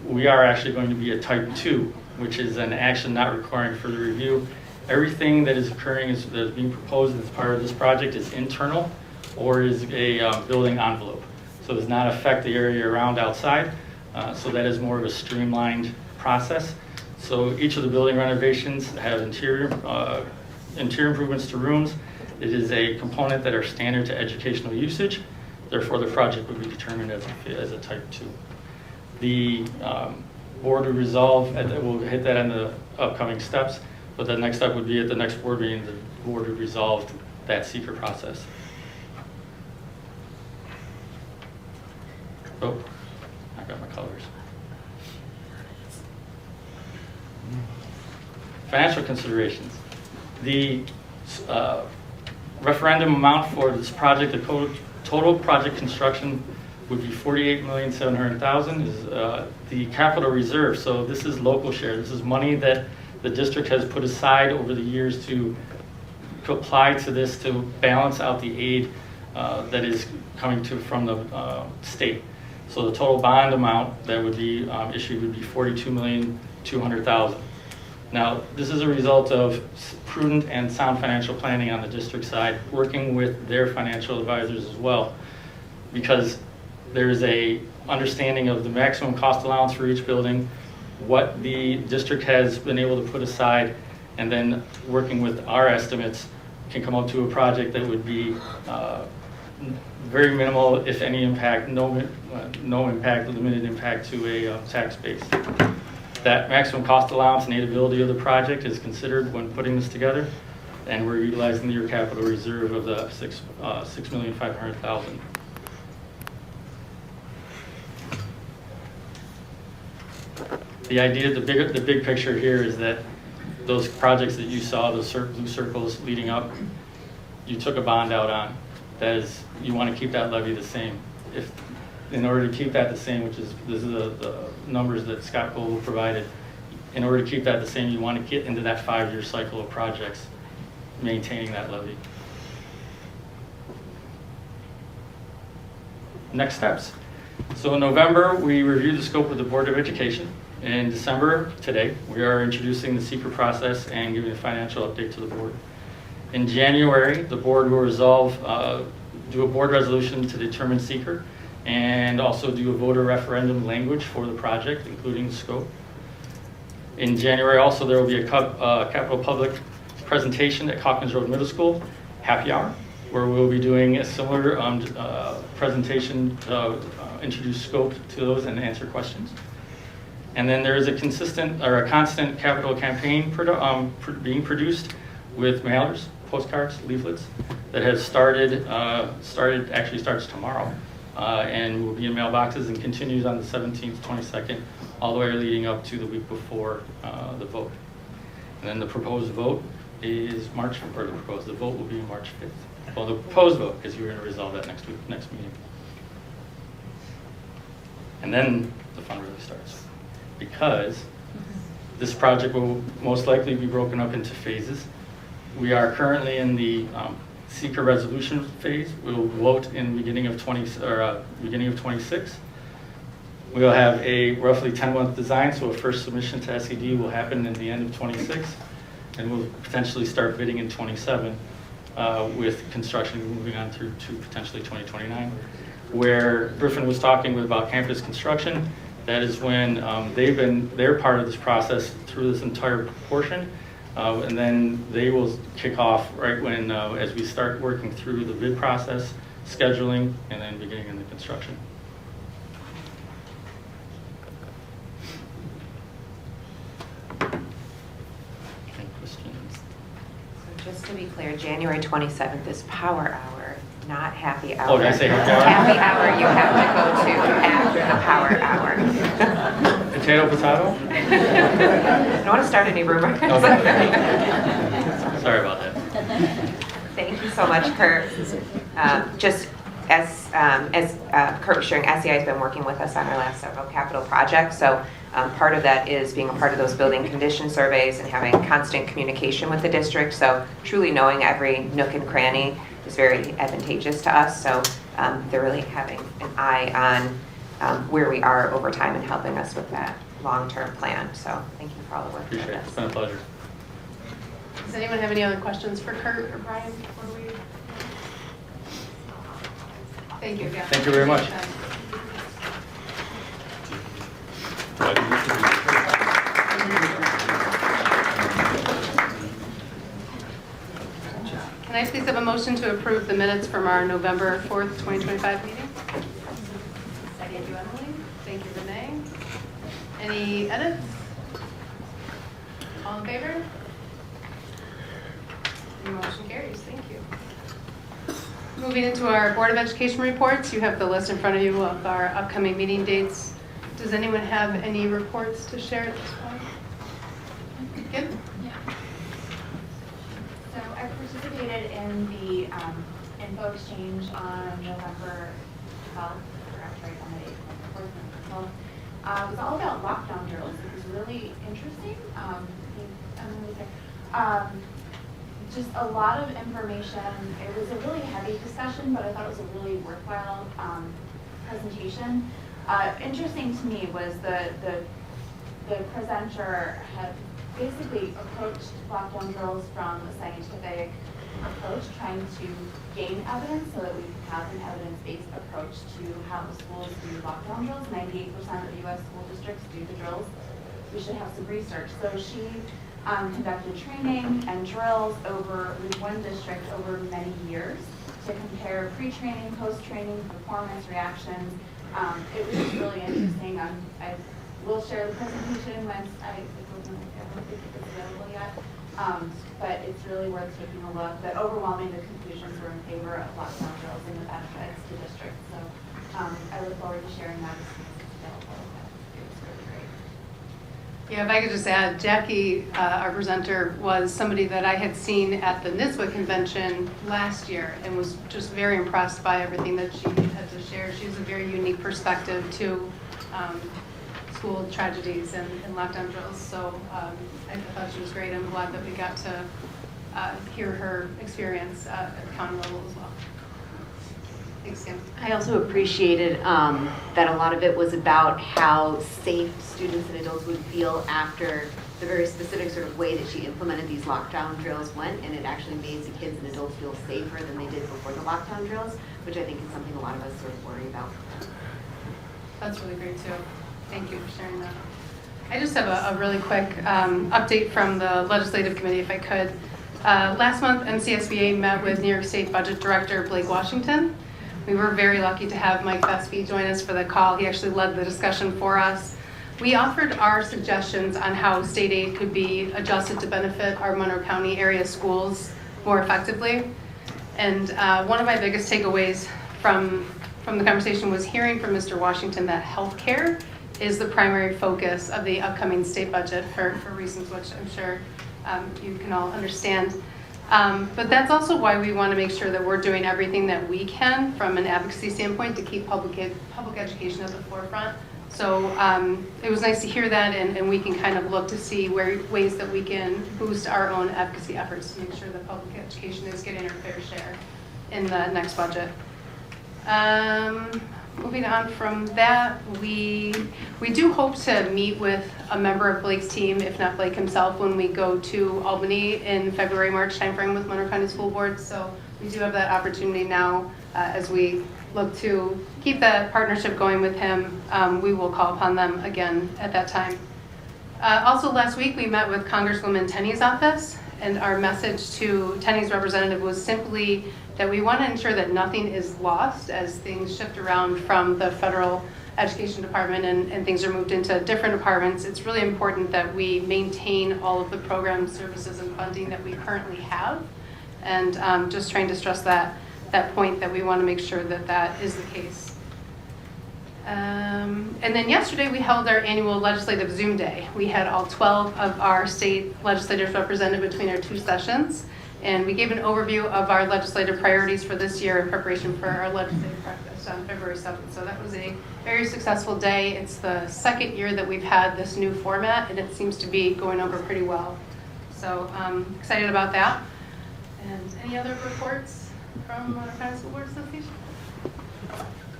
We are actually going to be a type 2, which is an action not requiring further review. Everything that is occurring that is being proposed as part of this project is internal or is a building envelope. So it does not affect the area around outside. So that is more of a streamlined process. So each of the building renovations have interior improvements to rooms. It is a component that are standard to educational usage. Therefore, the project would be determined as a type 2. The board would resolve, we'll hit that in the upcoming steps, but the next step would be at the next board meeting, the board would resolve that SEQR process. Oh, I got my colors. Financial considerations. The referendum amount for this project, the total project construction would be $48,700,000 is the capital reserve. So this is local share. This is money that the district has put aside over the years to apply to this to balance out the aid that is coming from the state. So the total bond amount that would be issued would be $42,200,000. Now, this is a result of prudent and sound financial planning on the district side, working with their financial advisors as well, because there's a understanding of the maximum cost allowance for each building, what the district has been able to put aside, and then working with our estimates can come up to a project that would be very minimal, if any impact, no impact, limited impact to a tax base. That maximum cost allowance and aidability of the project is considered when putting this together, and we're utilizing the year capital reserve of the $6,500,000. The idea, the big picture here is that those projects that you saw, those blue circles leading up, you took a bond out on. That is, you want to keep that levy the same. In order to keep that the same, this is the numbers that Scott Cole provided, in order to keep that the same, you want to get into that 5-year cycle of projects, maintaining that levy. Next steps. So in November, we reviewed the scope of the Board of Education. In December, today, we are introducing the SEQR process and giving a financial update to the board. In January, the board will resolve, do a board resolution to determine SEQR, and also do a voter referendum language for the project, including the scope. In January also, there will be a Capitol Public presentation at Calkins Road Middle School, happy hour, where we'll be doing a similar presentation to introduce scope to those and answer questions. And then there is a constant capital campaign being produced with mailers, postcards, leaflets that has started starts tomorrow and will be in mailboxes and continues on the 17th, 22nd, all the way leading up to the week before the vote. And then the proposed vote is the vote will be March 5th. Well, the proposed vote, because you're going to resolve that next meeting. And then the fun really starts, because this project will most likely be broken up into phases. We are currently in the seeker resolution phase. We'll vote in beginning of 26. We'll have a roughly 10-month design, so a first submission to SED will happen at the end of 26, and we'll potentially start bidding in 27, with construction moving on through to potentially 2029. Where Griffin was talking about campus construction, that is when they're part of this process through this entire portion, and then they will kick off right when, as we start working through the bid process, scheduling, and then beginning in the construction. Any questions? So just to be clear, January 27th is Power Hour, not Happy Hour. Oh, did I say happy hour? Happy Hour you have to go to after the Power Hour. Potato? I don't want to start any rumors. Sorry about that. Thank you so much, Kurt. Just as Kurt was sharing, SEI has been working with us on our last several capital projects. So part of that is being a part of those building condition surveys and having constant communication with the district. So truly knowing every nook and cranny is very advantageous to us. So they're really having an eye on where we are over time and helping us with that long-term plan. So thank you for all the work. Appreciate it. It's been a pleasure. Does anyone have any other questions for Kurt or Brian before we? Thank you. Yeah. Thank you very much. Can I please have a motion to approve the minutes from our November 4th, 2025 meeting? Thank you, Emily. Thank you, Renee. Any edits? All in favor? The motion carries. Thank you. Moving into our Board of Education reports, you have the list in front of you of our upcoming meeting dates. Does anyone have any reports to share at this point? Kim? Yeah. So I participated in the info exchange on November 12th, or actually on the 8th, November 12th. It was all about lockdown drills. It was really interesting. Just a lot of information. It was a really heavy discussion, but I thought it was a really worthwhile presentation. Interesting to me was the presenter had basically approached lockdown drills from a scientific approach, trying to gain evidence so that we have an evidence-based approach to how the schools do lockdown drills. 98% of U.S. school districts do the drills. We should have some research. So she conducted training and drills with one district over many years to compare pre-training, post-training, performance, reactions. It was just really interesting. I will share the presentation once I don't think it's available yet. But it's really worth taking a look. But overwhelmingly, the conclusions were in favor of lockdown drills and the benefits to districts. So I look forward to sharing that as soon as it's available. It was really great. Yeah, if I could just add, Jackie, our presenter, was somebody that I had seen at the NISWA convention last year and was just very impressed by everything that she had to share. She has a very unique perspective to school tragedies and lockdown drills. So I thought she was great. I'm glad that we got to hear her experience at the county level as well. Thanks, Kim. I also appreciated that a lot of it was about how safe students and adults would feel after the very specific sort of way that she implemented these lockdown drills went, and it actually made the kids and adults feel safer than they did before the lockdown drills, which I think is something a lot of us sort of worry about. That's really great too. Thank you for sharing that. I just have a really quick update from the Legislative Committee, if I could. Last month, MCSBA met with New York State Budget Director Blake Washington. We were very lucky to have Mike Vespi join us for the call. He actually led the discussion for us. we offered our suggestions on how state aid could be adjusted to benefit our Monroe County area schools more effectively. And one of my biggest takeaways from the conversation was hearing from Mr. Washington that healthcare is the primary focus of the upcoming state budget for reasons which I'm sure you can all understand. But that's also why we want to make sure that we're doing everything that we can from an advocacy standpoint to keep public education at the forefront. So it was nice to hear that, and we can kind of look to see ways that we can boost our own advocacy efforts to make sure that public education is getting our fair share in the next budget. Moving on from that, we do hope to meet with a member of Blake's team, if not Blake himself, when we go to Albany in February, March timeframe with Monroe County School Board. So we do have that opportunity now as we look to keep that partnership going with him. We will call upon them again at that time. Also last week we met with Congresswoman Tenney's office, and our message to Tenney's representative was simply that we want to ensure that nothing is lost as things shift around from the federal education department and things are moved into different departments. It's really important that we maintain all of the programs, services, and funding that we currently have. And just trying to stress that point that we want to make sure that that is the case. And then yesterday we held our annual legislative Zoom day. We had all 12 of our state legislators represented between our two sessions. And we gave an overview of our legislative priorities for this year in preparation for our legislative breakfast on February 7th. So that was a very successful day. It's the second year that we've had this new format, and it seems to be going over pretty well. So I'm excited about that. And any other reports from Monroe County School Board Association?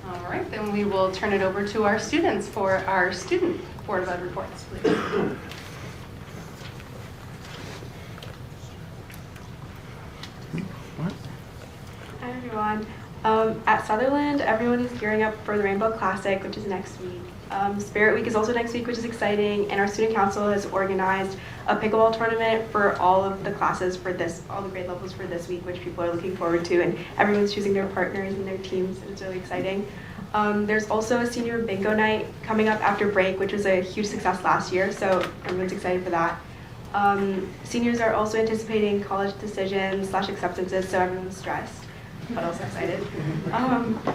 All right, then we will turn it over to our students for our student Board of Ed reports, please. Hi everyone. At Sutherland, everyone is gearing up for the Rainbow Classic, which is next week. Spirit Week is also next week, which is exciting, and our student council has organized a pickleball tournament for all of the classes for all the grade levels for this week, which people are looking forward to, and everyone's choosing their partners and their teams, and it's really exciting. There's also a senior bingo night coming up after break, which was a huge success last year, so everyone's excited for that. Seniors are also anticipating college decisions / acceptances, so everyone's stressed, but also excited.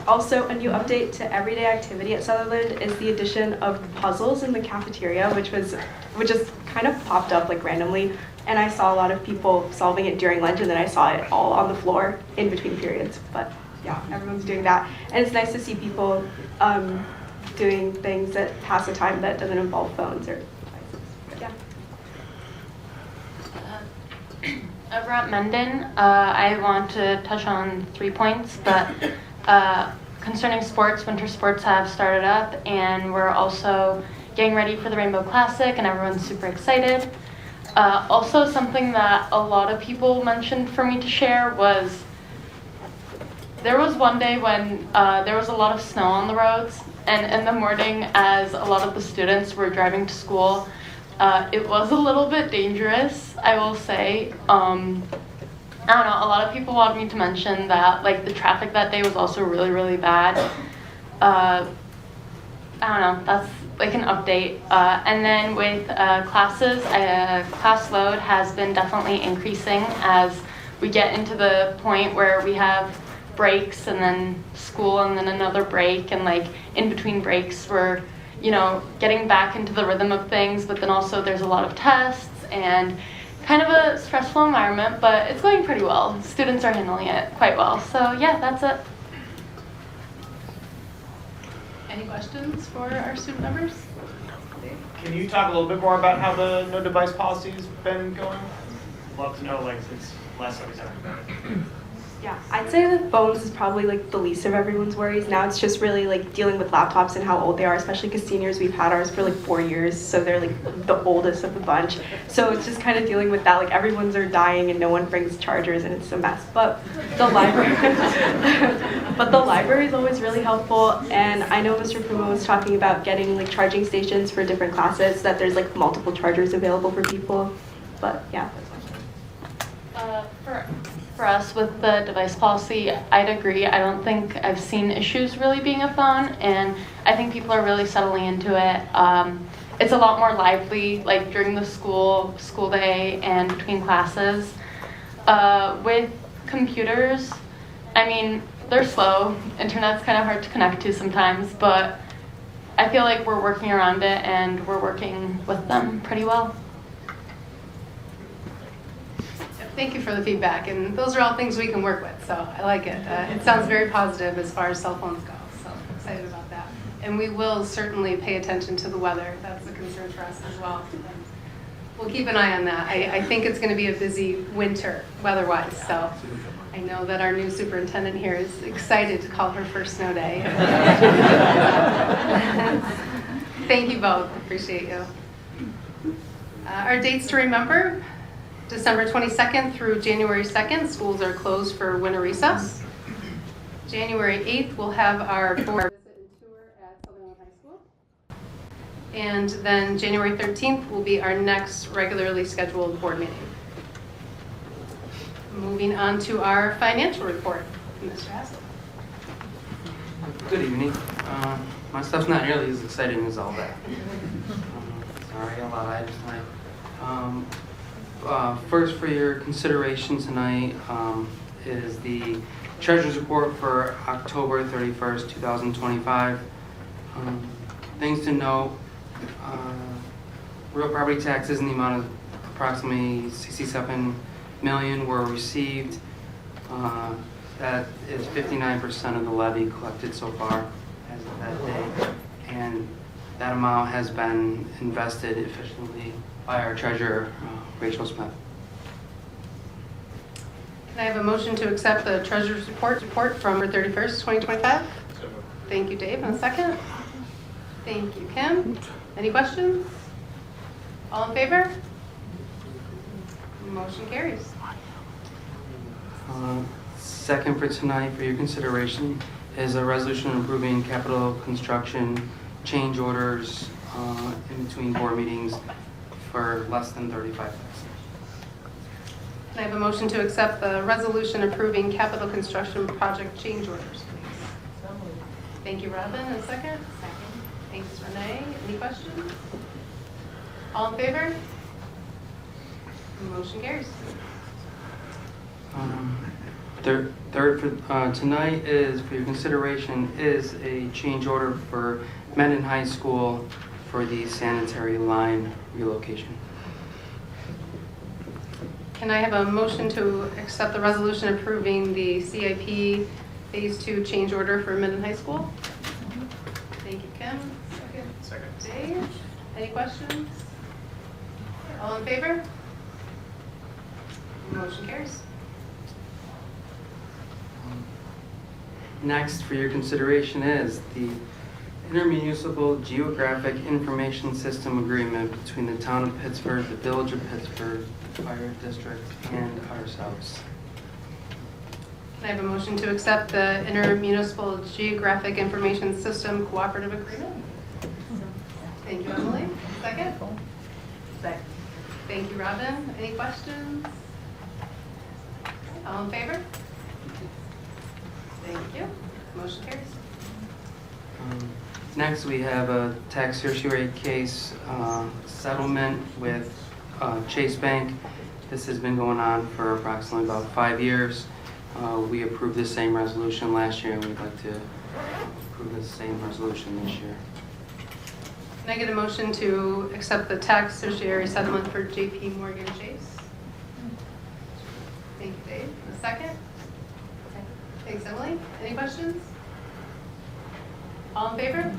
Also, a new update to everyday activity at Sutherland is the addition of puzzles in the cafeteria, which just kind of popped up like randomly, and I saw a lot of people solving it during lunch, and then I saw it all on the floor in between periods. But yeah, everyone's doing that, and it's nice to see people doing things that pass the time that doesn't involve phones or devices. But yeah. Over at Mendon, I want to touch on 3 points, but concerning sports, winter sports have started up, and we're also getting ready for the Rainbow Classic, and everyone's super excited. Also, something that a lot of people mentioned for me to share was there was one day when there was a lot of snow on the roads, and in the morning as a lot of the students were driving to school, it was a little bit dangerous, I will say. I don't know, a lot of people wanted me to mention that like the traffic that day was also really, really bad. I don't know, that's like an update. And then with classes, class load has been definitely increasing as we get into the point where we have breaks and then school and then another break, and like in between breaks we're getting back into the rhythm of things, but then also there's a lot of tests and kind of a stressful environment, but it's going pretty well. Students are handling it quite well. So yeah, that's it. Any questions for our student members? Can you talk a little bit more about how the no device policy has been going? Love to know, like, since last time we talked about it. Yeah, I'd say the phones is probably like the least of everyone's worries. Now it's just really like dealing with laptops and how old they are, especially because seniors, we've had ours for like 4 years, so they're like the oldest of the bunch. So it's just kind of dealing with that, like everyone's are dying and no one brings chargers and it's a mess. But the library is always really helpful, and I know Mr. Puma was talking about getting like charging stations for different classes so that there's like multiple chargers available for people. But yeah. For us with the device policy, I'd agree. I don't think I've seen issues really being a phone, and I think people are really settling into it. it's a lot more lively, like during the school day and between classes. With computers, I mean, they're slow. Internet's kind of hard to connect to sometimes, but I feel like we're working around it and we're working with them pretty well. Thank you for the feedback, and those are all things we can work with, so I like it. It sounds very positive as far as cell phones go, so I'm excited about that. And we will certainly pay attention to the weather. That's a concern for us as well. We'll keep an eye on that. I think it's going to be a busy winter weather-wise, so I know that our new superintendent here is excited to call her first snow day. Thank you both. Appreciate you. Our dates to remember: December 22nd through January 2nd, schools are closed for winter recess. January 8th, we'll have our board visit and tour at Sutherland High School. And then January 13th will be our next regularly scheduled board meeting. Moving on to our financial report. Mr. Hassel. Good evening. My stuff's not nearly as exciting as all that. Sorry, a lot of items tonight. First, for your consideration tonight, is the Treasurer's Report for October 31st, 2025. Things to note: real property taxes in the amount of approximately $67 million were received. That is 59% of the levy collected so far as of that day, and that amount has been invested efficiently by our treasurer, Rachel Smith. Can I have a motion to accept the Treasurer's report from October 31st, 2025? Thank you, Dave. And a second? Thank you, Kim. Any questions? All in favor? Motion carries. Second for tonight for your consideration is a resolution approving capital construction change orders in between board meetings for less than $35,000. Can I have a motion to accept the resolution approving capital construction project change orders, please? Thank you, Robin. And a second? Second. Thanks, Renee. Any questions? All in favor? Motion carries. Third for tonight is for your consideration is a change order for Mendon High School for the sanitary line relocation. Can I have a motion to accept the resolution approving the CIP Phase 2 change order for Mendon High School? Thank you, Kim. Second. Dave. Any questions? All in favor? Motion carries. Next for your consideration is the Intermunicipal Geographic Information System Agreement between the Town of Pittsford, the Village of Pittsford, the Fire District, and ourselves. Can I have a motion to accept the Intermunicipal Geographic Information System Cooperative Agreement? Thank you, Emily. Second? Second. Thank you, Robin. Any questions? All in favor? Thank you. Motion carries. Next, we have a tax certiorari case settlement with Chase Bank. This has been going on for approximately about 5 years. We approved the same resolution last year, and we'd like to approve the same resolution this year. Can I get a motion to accept the tax certiorari settlement for JP Morgan Chase? Thank you, Dave. A second? Thanks, Emily. Any questions? All in favor?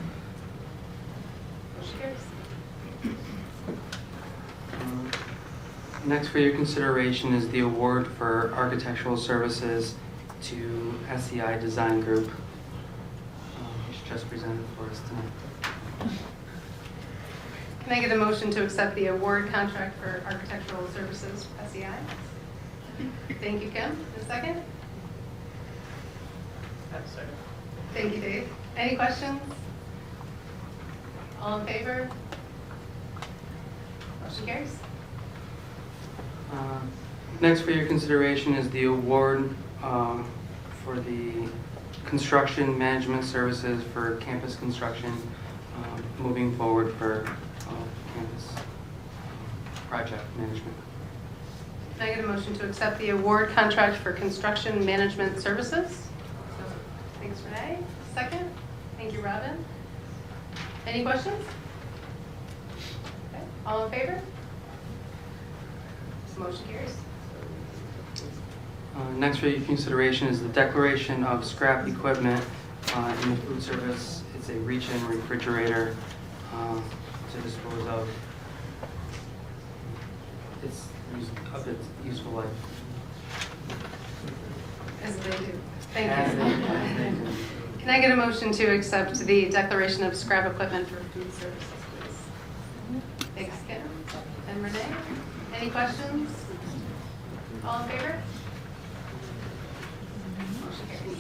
Motion carries. Next for your consideration is the award for architectural services to SEI Design Group, which just presented for us tonight. Can I get a motion to accept the award contract for architectural services SEI? Thank you, Kim. A second? Second. Thank you, Dave. Any questions? All in favor? Motion carries. Next for your consideration is the award for the construction management services for campus construction moving forward for campus project management. Can I get a motion to accept the award contract for construction management services? Thanks, Renee. Second. Thank you, Robin. Any questions? Okay. All in favor? This motion carries. Next for your consideration is the declaration of scrap equipment in the food service. It's a reach-in refrigerator to dispose of. It's of its useful life. As they do. Thank you. Can I get a motion to accept the declaration of scrap equipment for food services, please? Thanks, Kim. And Renee? Any questions? All in favor? Motion carries.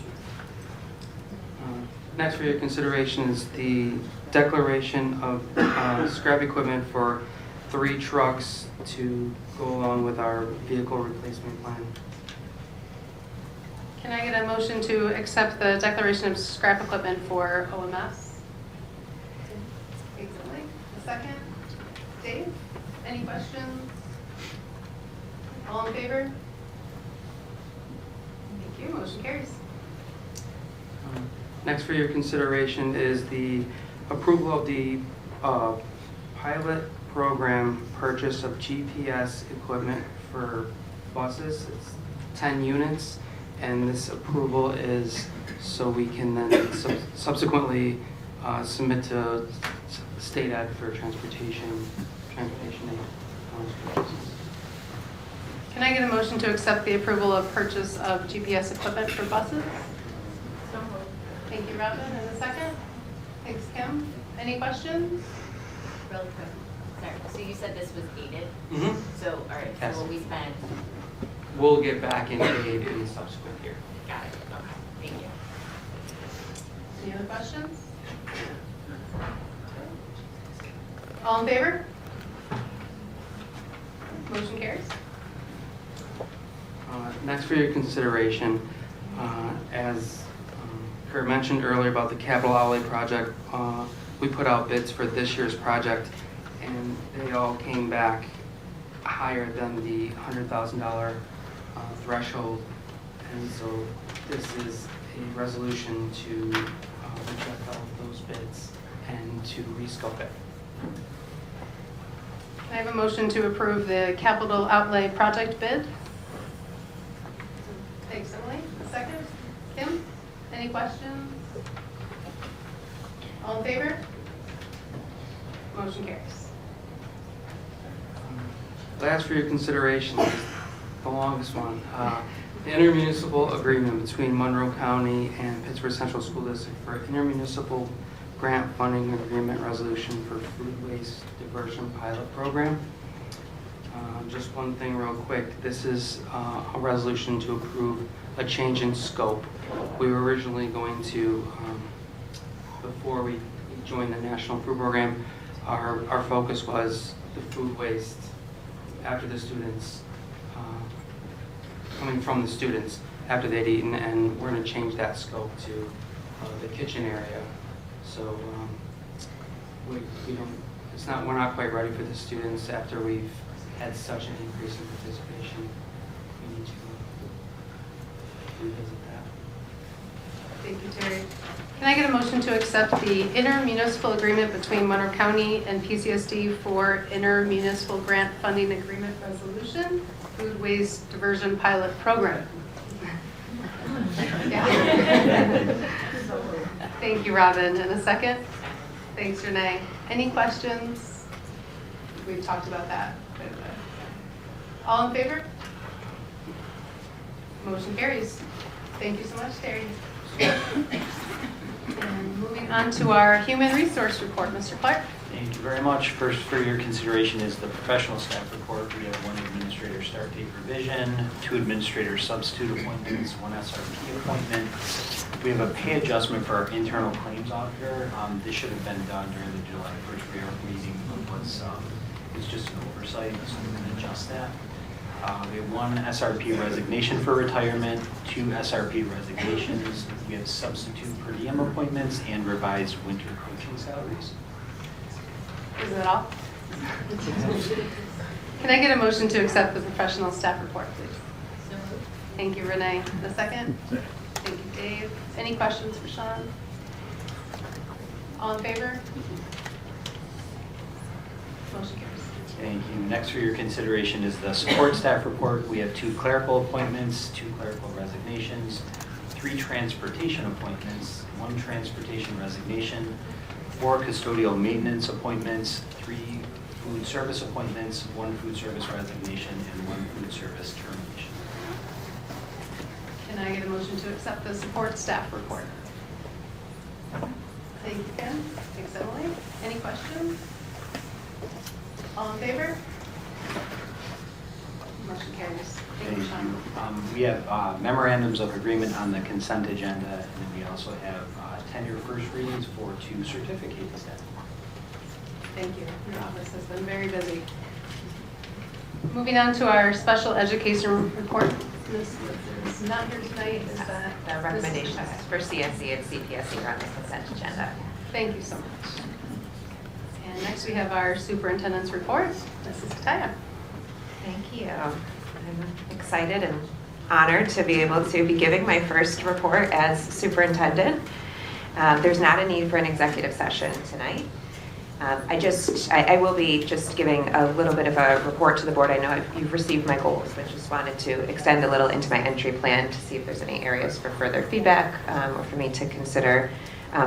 Next for your consideration is the declaration of scrap equipment for 3 trucks to go along with our vehicle replacement plan. Can I get a motion to accept the declaration of scrap equipment for OMS? Excellent. A second. Dave, any questions? All in favor? Thank you. Motion carries. Next for your consideration is the approval of the pilot program purchase of GPS equipment for buses. It's 10 units, and this approval is so we can then subsequently submit to state ed for transportation aid. Can I get a motion to accept the approval of purchase of GPS equipment for buses? So moved. Thank you, Robin. And a second? Thanks, Kim. Any questions? Really quick. Sorry. So you said this was aided? Mm-hmm. So, all right. Yes. So will we spend? We'll get back in aid in the subsequent year. Got it. Okay. Thank you. Any other questions? All in favor? Motion carries. Next for your consideration, as Kurt mentioned earlier about the capital outlay project, we put out bids for this year's project, and they all came back higher than the $100,000 threshold. And so this is a resolution to reject all of those bids and to rescope it. Can I have a motion to approve the capital outlay project bid? Thanks, Emily. A second. Kim? Any questions? All in favor? Motion carries. Last for your consideration is the longest one. The intermunicipal agreement between Monroe County and Pittsford Central School District for intermunicipal grant funding agreement resolution for food waste diversion pilot program. Just one thing real quick. This is a resolution to approve a change in scope. We were originally going to, before we joined the National Food Program, our focus was the food waste after the students, coming from the students after they'd eaten, and we're going to change that scope to the kitchen area. So we don't, we're not quite ready for the students after we've had such an increase in participation. We need to revisit that. Thank you, Terry. Can I get a motion to accept the intermunicipal agreement between Monroe County and PCSD for intermunicipal grant funding agreement resolution, food waste diversion pilot program? Yeah. Thank you, Robin. And a second? Thanks, Renee. Any questions? We've talked about that. All in favor? Motion carries. Thank you so much, Terry. And moving on to our human resource report, Mr. Clark. Thank you very much. First for your consideration is the professional staff report. We have 1 administrator start date revision, 2 administrator substitute appointments, 1 SRP appointment. We have a pay adjustment for our internal claims auditor. This should have been done during the July 1st reorg meeting, but it's just an oversight, so we're going to adjust that. We have 1 SRP resignation for retirement, 2 SRP resignations. We have substitute per diem appointments and revised winter coaching salaries. Is that all? Can I get a motion to accept the professional staff report, please? Thank you, Renee. A second? Thank you, Dave. Any questions for Sean? All in favor? Motion carries. Thank you. Next for your consideration is the support staff report. We have 2 clerical appointments, 2 clerical resignations, 3 transportation appointments, 1 transportation resignation, 4 custodial maintenance appointments, 3 food service appointments, 1 food service resignation, and 1 food service termination. Can I get a motion to accept the support staff report? Thank you, Ken. Thanks, Emily. Any questions? All in favor? Motion carries. Thank you, Sean. We have memorandums of agreement on the consent agenda, and then we also have tenure first readings for 2 certificate staff. Thank you. Your office has been very busy. Moving on to our special education report. Ms. is not here tonight. Is that the recommendations for CSE and CPSE are on the consent agenda? Thank you so much. And next we have our superintendent's report. Mrs. Kataya. Thank you. I'm excited and honored to be able to be giving my first report as superintendent. There's not a need for an executive session tonight. I will be just giving a little bit of a report to the board. I know you've received my goals, but just wanted to extend a little into my entry plan to see if there's any areas for further feedback or for me to consider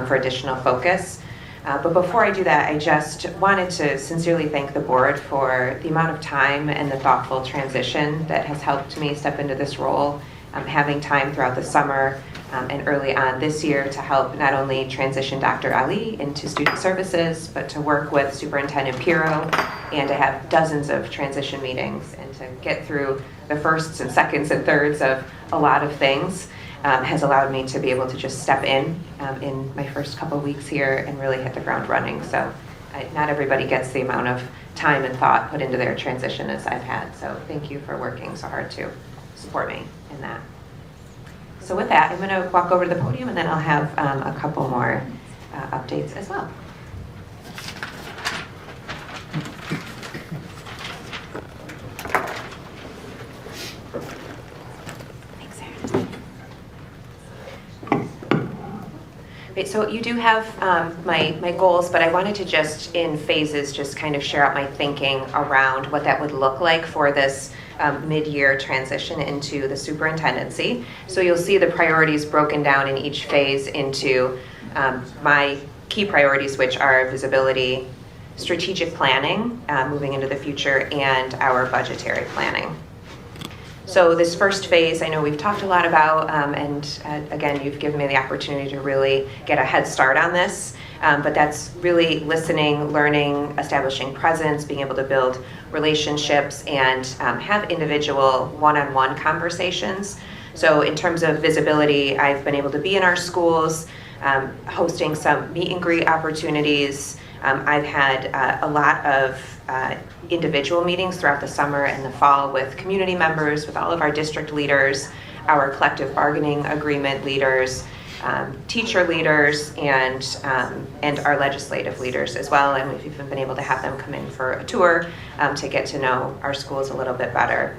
for additional focus. But before I do that, I just wanted to sincerely thank the board for the amount of time and the thoughtful transition that has helped me step into this role, having time throughout the summer and early on this year to help not only transition Dr. Ali into student services, but to work with Superintendent Pirro and to have dozens of transition meetings and to get through the firsts and seconds and thirds of a lot of things has allowed me to be able to just step in my first couple of weeks here and really hit the ground running. So not everybody gets the amount of time and thought put into their transition as I've had. So thank you for working so hard to support me in that. So with that, I'm going to walk over to the podium and then I'll have a couple more updates as well. Right, so you do have my goals, but I wanted to just in phases just kind of share out my thinking around what that would look like for this mid-year transition into the superintendency. So you'll see the priorities broken down in each phase into my key priorities, which are visibility, strategic planning, moving into the future, and our budgetary planning. So this first phase, I know we've talked a lot about, and again, you've given me the opportunity to really get a head start on this, but that's really listening, learning, establishing presence, being able to build relationships, and have individual one-on-one conversations. So in terms of visibility, I've been able to be in our schools, hosting some meet and greet opportunities. I've had a lot of individual meetings throughout the summer and the fall with community members, with all of our district leaders, our collective bargaining agreement leaders, teacher leaders, and our legislative leaders as well. And we've even been able to have them come in for a tour to get to know our schools a little bit better.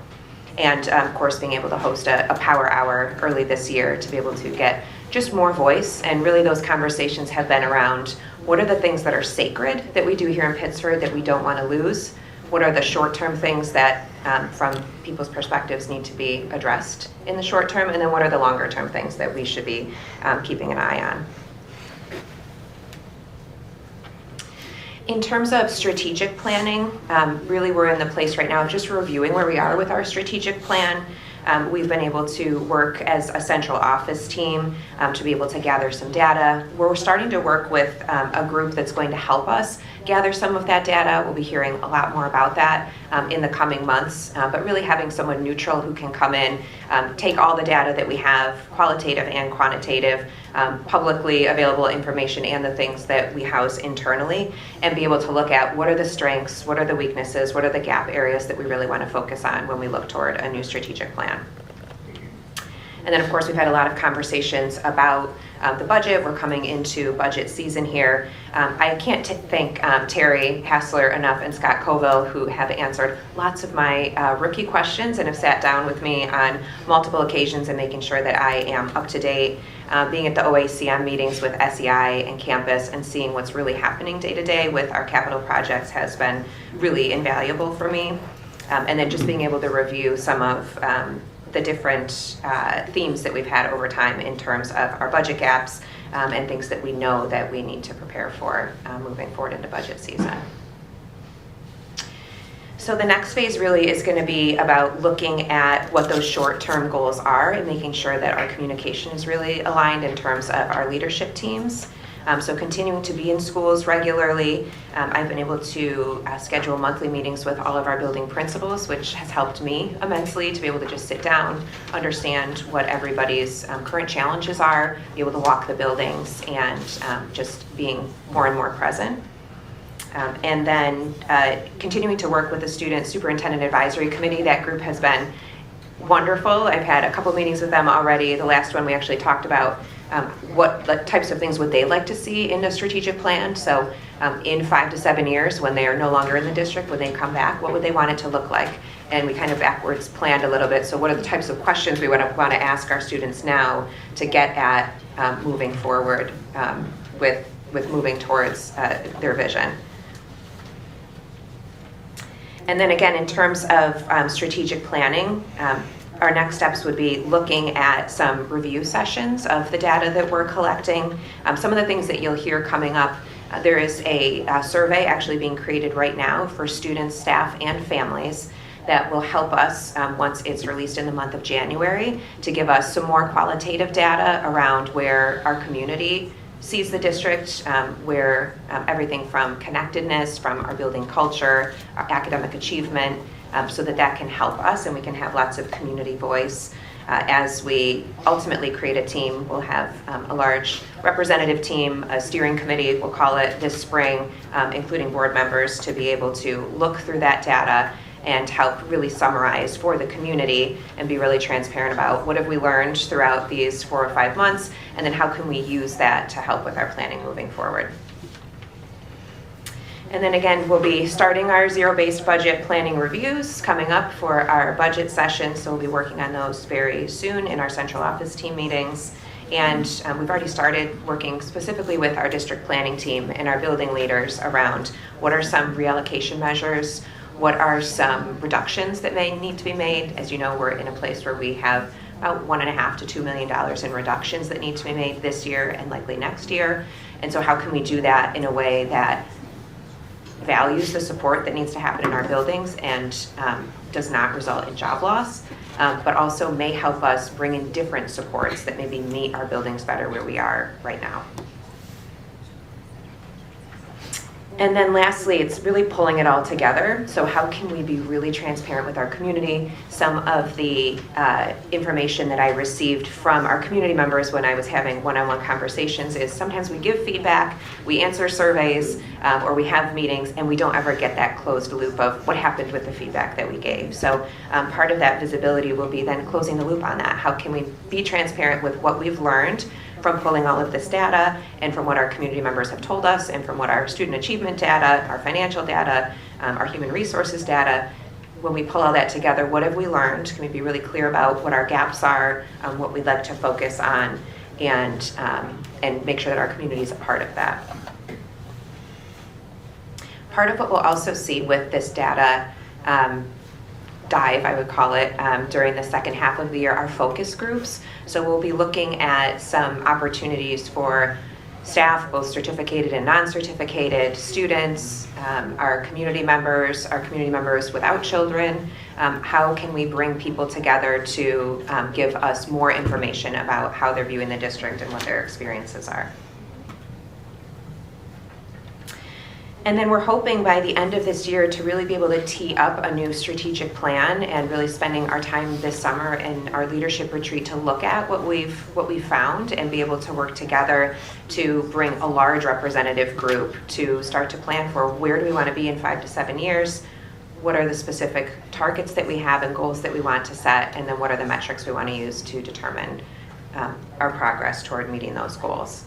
And of course, being able to host a power hour early this year to be able to get just more voice. And really those conversations have been around what are the things that are sacred that we do here in Pittsford that we don't want to lose? What are the short-term things that from people's perspectives need to be addressed in the short term? And then what are the longer-term things that we should be keeping an eye on? In terms of strategic planning, really we're in the place right now of just reviewing where we are with our strategic plan. We've been able to work as a central office team to be able to gather some data. We're starting to work with a group that's going to help us gather some of that data. We'll be hearing a lot more about that in the coming months, but really having someone neutral who can come in, take all the data that we have, qualitative and quantitative, publicly available information and the things that we house internally, and be able to look at what are the strengths, what are the weaknesses, what are the gap areas that we really want to focus on when we look toward a new strategic plan. And then, of course, we've had a lot of conversations about the budget. We're coming into budget season here. I can't thank Terry Hassler enough and Scott Coville, who have answered lots of my rookie questions and have sat down with me on multiple occasions and making sure that I am up to date. Being at the OACM meetings with SEI and campus and seeing what's really happening day to day with our capital projects has been really invaluable for me. And then just being able to review some of the different themes that we've had over time in terms of our budget gaps and things that we know that we need to prepare for moving forward into budget season. So the next phase really is going to be about looking at what those short-term goals are and making sure that our communication is really aligned in terms of our leadership teams. So continuing to be in schools regularly. I've been able to schedule monthly meetings with all of our building principals, which has helped me immensely to be able to just sit down, understand what everybody's current challenges are, be able to walk the buildings, and just being more and more present. And then continuing to work with the Student Superintendent Advisory Committee. That group has been wonderful. I've had a couple meetings with them already. The last one we actually talked about what types of things would they like to see in a strategic plan. So in 5 to 7 years, when they are no longer in the district, when they come back, what would they want it to look like? And we kind of backwards planned a little bit. So what are the types of questions we want to ask our students now to get at moving forward with moving towards their vision? And then again, in terms of strategic planning, our next steps would be looking at some review sessions of the data that we're collecting. Some of the things that you'll hear coming up, there is a survey actually being created right now for students, staff, and families that will help us, once it's released in the month of January, to give us some more qualitative data around where our community sees the district, where everything from connectedness, from our building culture, our academic achievement, so that can help us and we can have lots of community voice. As we ultimately create a team, we'll have a large representative team, a steering committee, we'll call it, this spring, including board members, to be able to look through that data and help really summarize for the community and be really transparent about what have we learned throughout these 4 or 5 months, and then how can we use that to help with our planning moving forward. And then again, we'll be starting our zero-based budget planning reviews coming up for our budget session, so we'll be working on those very soon in our central office team meetings. And we've already started working specifically with our district planning team and our building leaders around what are some reallocation measures, what are some reductions that may need to be made. As you know, we're in a place where we have about $1.5 to $2 million in reductions that need to be made this year and likely next year. And so how can we do that in a way that values the support that needs to happen in our buildings and does not result in job loss, but also may help us bring in different supports that maybe meet our buildings better where we are right now. And then lastly, it's really pulling it all together. So how can we be really transparent with our community? Some of the information that I received from our community members when I was having one-on-one conversations is sometimes we give feedback, we answer surveys, or we have meetings, and we don't ever get that closed loop of what happened with the feedback that we gave. So part of that visibility will be then closing the loop on that. How can we be transparent with what we've learned from pulling all of this data and from what our community members have told us and from what our student achievement data, our financial data, our human resources data. When we pull all that together, what have we learned? Can we be really clear about what our gaps are, what we'd like to focus on, and make sure that our community is a part of that. Part of what we'll also see with this data dive, I would call it, during the second half of the year are focus groups. So we'll be looking at some opportunities for staff, both certificated and non-certificated, students, our community members without children. How can we bring people together to give us more information about how they're viewing the district and what their experiences are? And then we're hoping by the end of this year to really be able to tee up a new strategic plan and really spending our time this summer in our leadership retreat to look at what we've found and be able to work together to bring a large representative group to start to plan for where do we want to be in 5 to 7 years, what are the specific targets that we have and goals that we want to set, and then what are the metrics we want to use to determine our progress toward meeting those goals.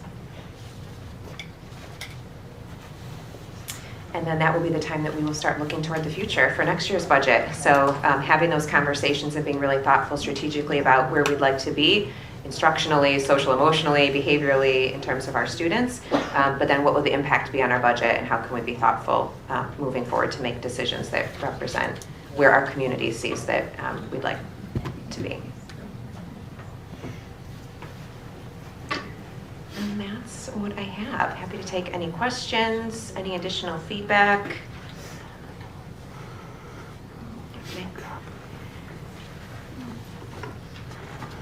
And then that will be the time that we will start looking toward the future for next year's budget. So having those conversations and being really thoughtful strategically about where we'd like to be, instructionally, social emotionally, behaviorally, in terms of our students, but then what will the impact be on our budget, and how can we be thoughtful moving forward to make decisions that represent where our community sees that we'd like to be. And that's what I have. Happy to take any questions, any additional feedback.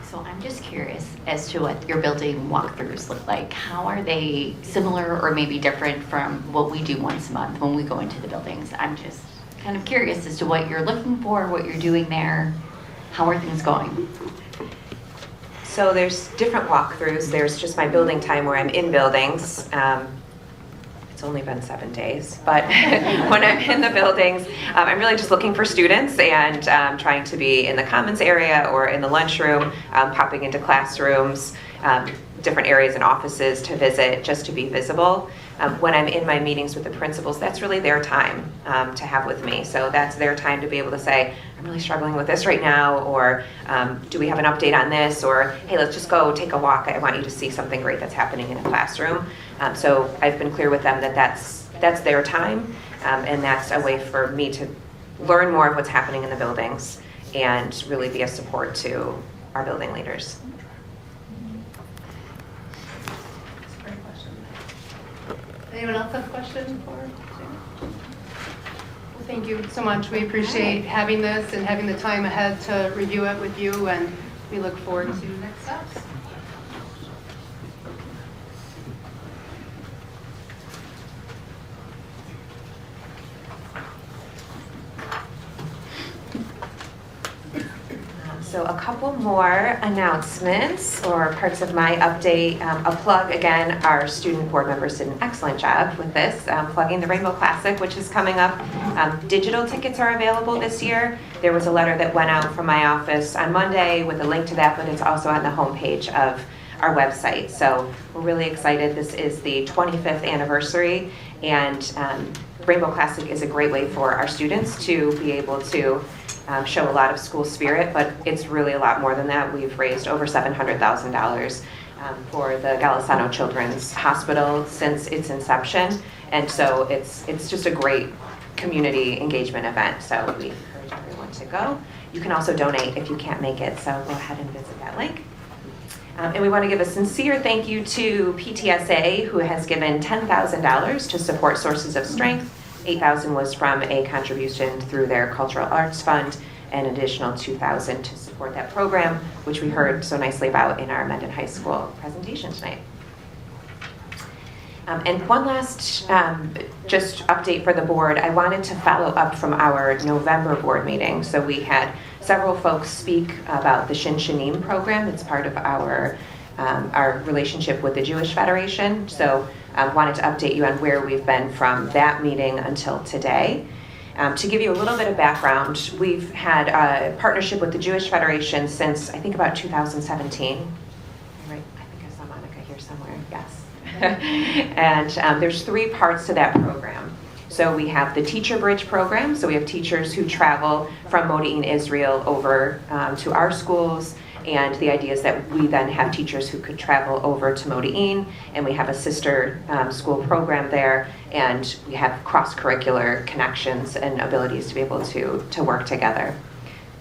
So I'm just curious as to what your building walkthroughs look like. How are they similar or maybe different from what we do once a month when we go into the buildings? I'm just kind of curious as to what you're looking for, what you're doing there. How are things going? So there's different walkthroughs. There's just my building time where I'm in buildings. It's only been 7 days, but when I'm in the buildings, I'm really just looking for students and trying to be in the commons area or in the lunchroom, popping into classrooms, different areas and offices to visit, just to be visible. When I'm in my meetings with the principals, that's really their time to have with me. So that's their time to be able to say, I'm really struggling with this right now, or do we have an update on this, or hey, let's just go take a walk. I want you to see something great that's happening in a classroom. So I've been clear with them that that's their time, and that's a way for me to learn more of what's happening in the buildings and really be a support to our building leaders. Anyone else have a question for Well, thank you so much. We appreciate having this and having the time ahead to review it with you, and we look forward to next steps. So a couple more announcements or parts of my update. A plug again, our student board members did an excellent job with this, plugging the Rainbow Classic, which is coming up. Digital tickets are available this year. There was a letter that went out from my office on Monday with a link to that, but it's also on the homepage of our website. So we're really excited. This is the 25th anniversary, and Rainbow Classic is a great way for our students to be able to show a lot of school spirit, but it's really a lot more than that. We've raised over $700,000 for the Golisano Children's Hospital since its inception, and so it's just a great community engagement event. So we encourage everyone to go. You can also donate if you can't make it, so go ahead and visit that link. And we want to give a sincere thank you to PTSA, who has given $10,000 to support Sources of Strength. $8,000 was from a contribution through their Cultural Arts Fund, and an additional $2,000 to support that program, which we heard so nicely about in our Mendon High School presentation tonight. And one last just update for the board. I wanted to follow up from our November board meeting. So we had several folks speak about the Shin Shanim program. It's part of our relationship with the Jewish Federation. So wanted to update you on where we've been from that meeting until today. To give you a little bit of background, we've had a partnership with the Jewish Federation since I think about 2017. Right? I think I saw Monica here somewhere. Yes. And there's 3 parts to that program. So we have the Teacher Bridge program. So we have teachers who travel from Modi'in, Israel over to our schools. And the idea is that we then have teachers who could travel over to Modi'in, and we have a sister school program there, and we have cross-curricular connections and abilities to be able to work together.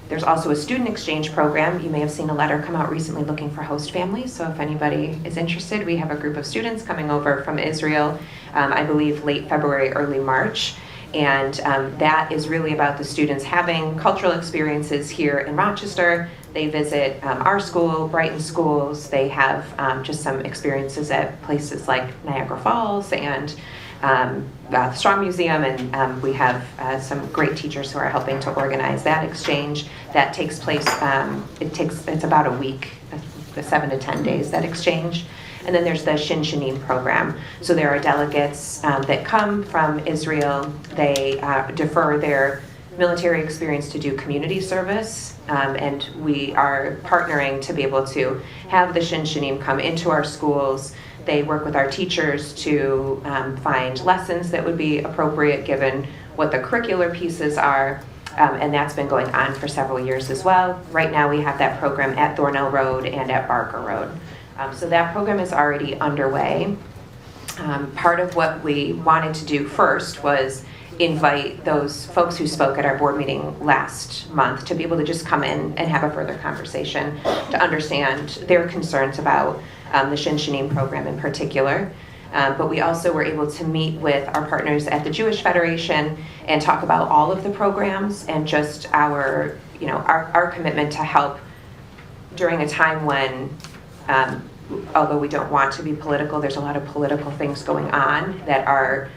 There's also a student exchange program. You may have seen a letter come out recently looking for host families, so if anybody is interested, we have a group of students coming over from Israel, I believe late February, early March. And that is really about the students having cultural experiences here in Rochester. They visit our school, Brighton schools. They have just some experiences at places like Niagara Falls and the Strong Museum, and we have some great teachers who are helping to organize that exchange. That takes place, it's about a week, 7 to 10 days, that exchange. And then there's the Shin Shanim program. So there are delegates that come from Israel. They defer their military experience to do community service, and we are partnering to be able to have the Shinshanim come into our schools. They work with our teachers to find lessons that would be appropriate given what the curricular pieces are, and that's been going on for several years as well. Right now we have that program at Thornell Road and at Barker Road. So that program is already underway. Part of what we wanted to do first was invite those folks who spoke at our board meeting last month to be able to just come in and have a further conversation to understand their concerns about the Shinshanim program in particular. But we also were able to meet with our partners at the Jewish Federation and talk about all of the programs and just our commitment to help during a time when, although we don't want to be political, there's a lot of political things going on that are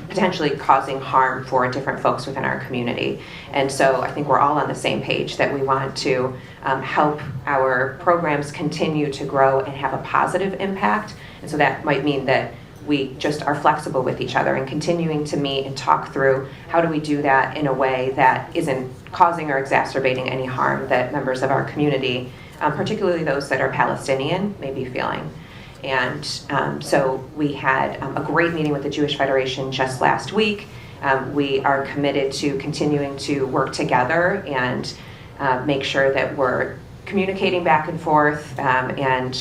potentially causing harm for different folks within our community. And so I think we're all on the same page that we want to help our programs continue to grow and have a positive impact. And so that might mean that we just are flexible with each other and continuing to meet and talk through how do we do that in a way that isn't causing or exacerbating any harm that members of our community, particularly those that are Palestinian, may be feeling. And so we had a great meeting with the Jewish Federation just last week. We are committed to continuing to work together and make sure that we're communicating back and forth and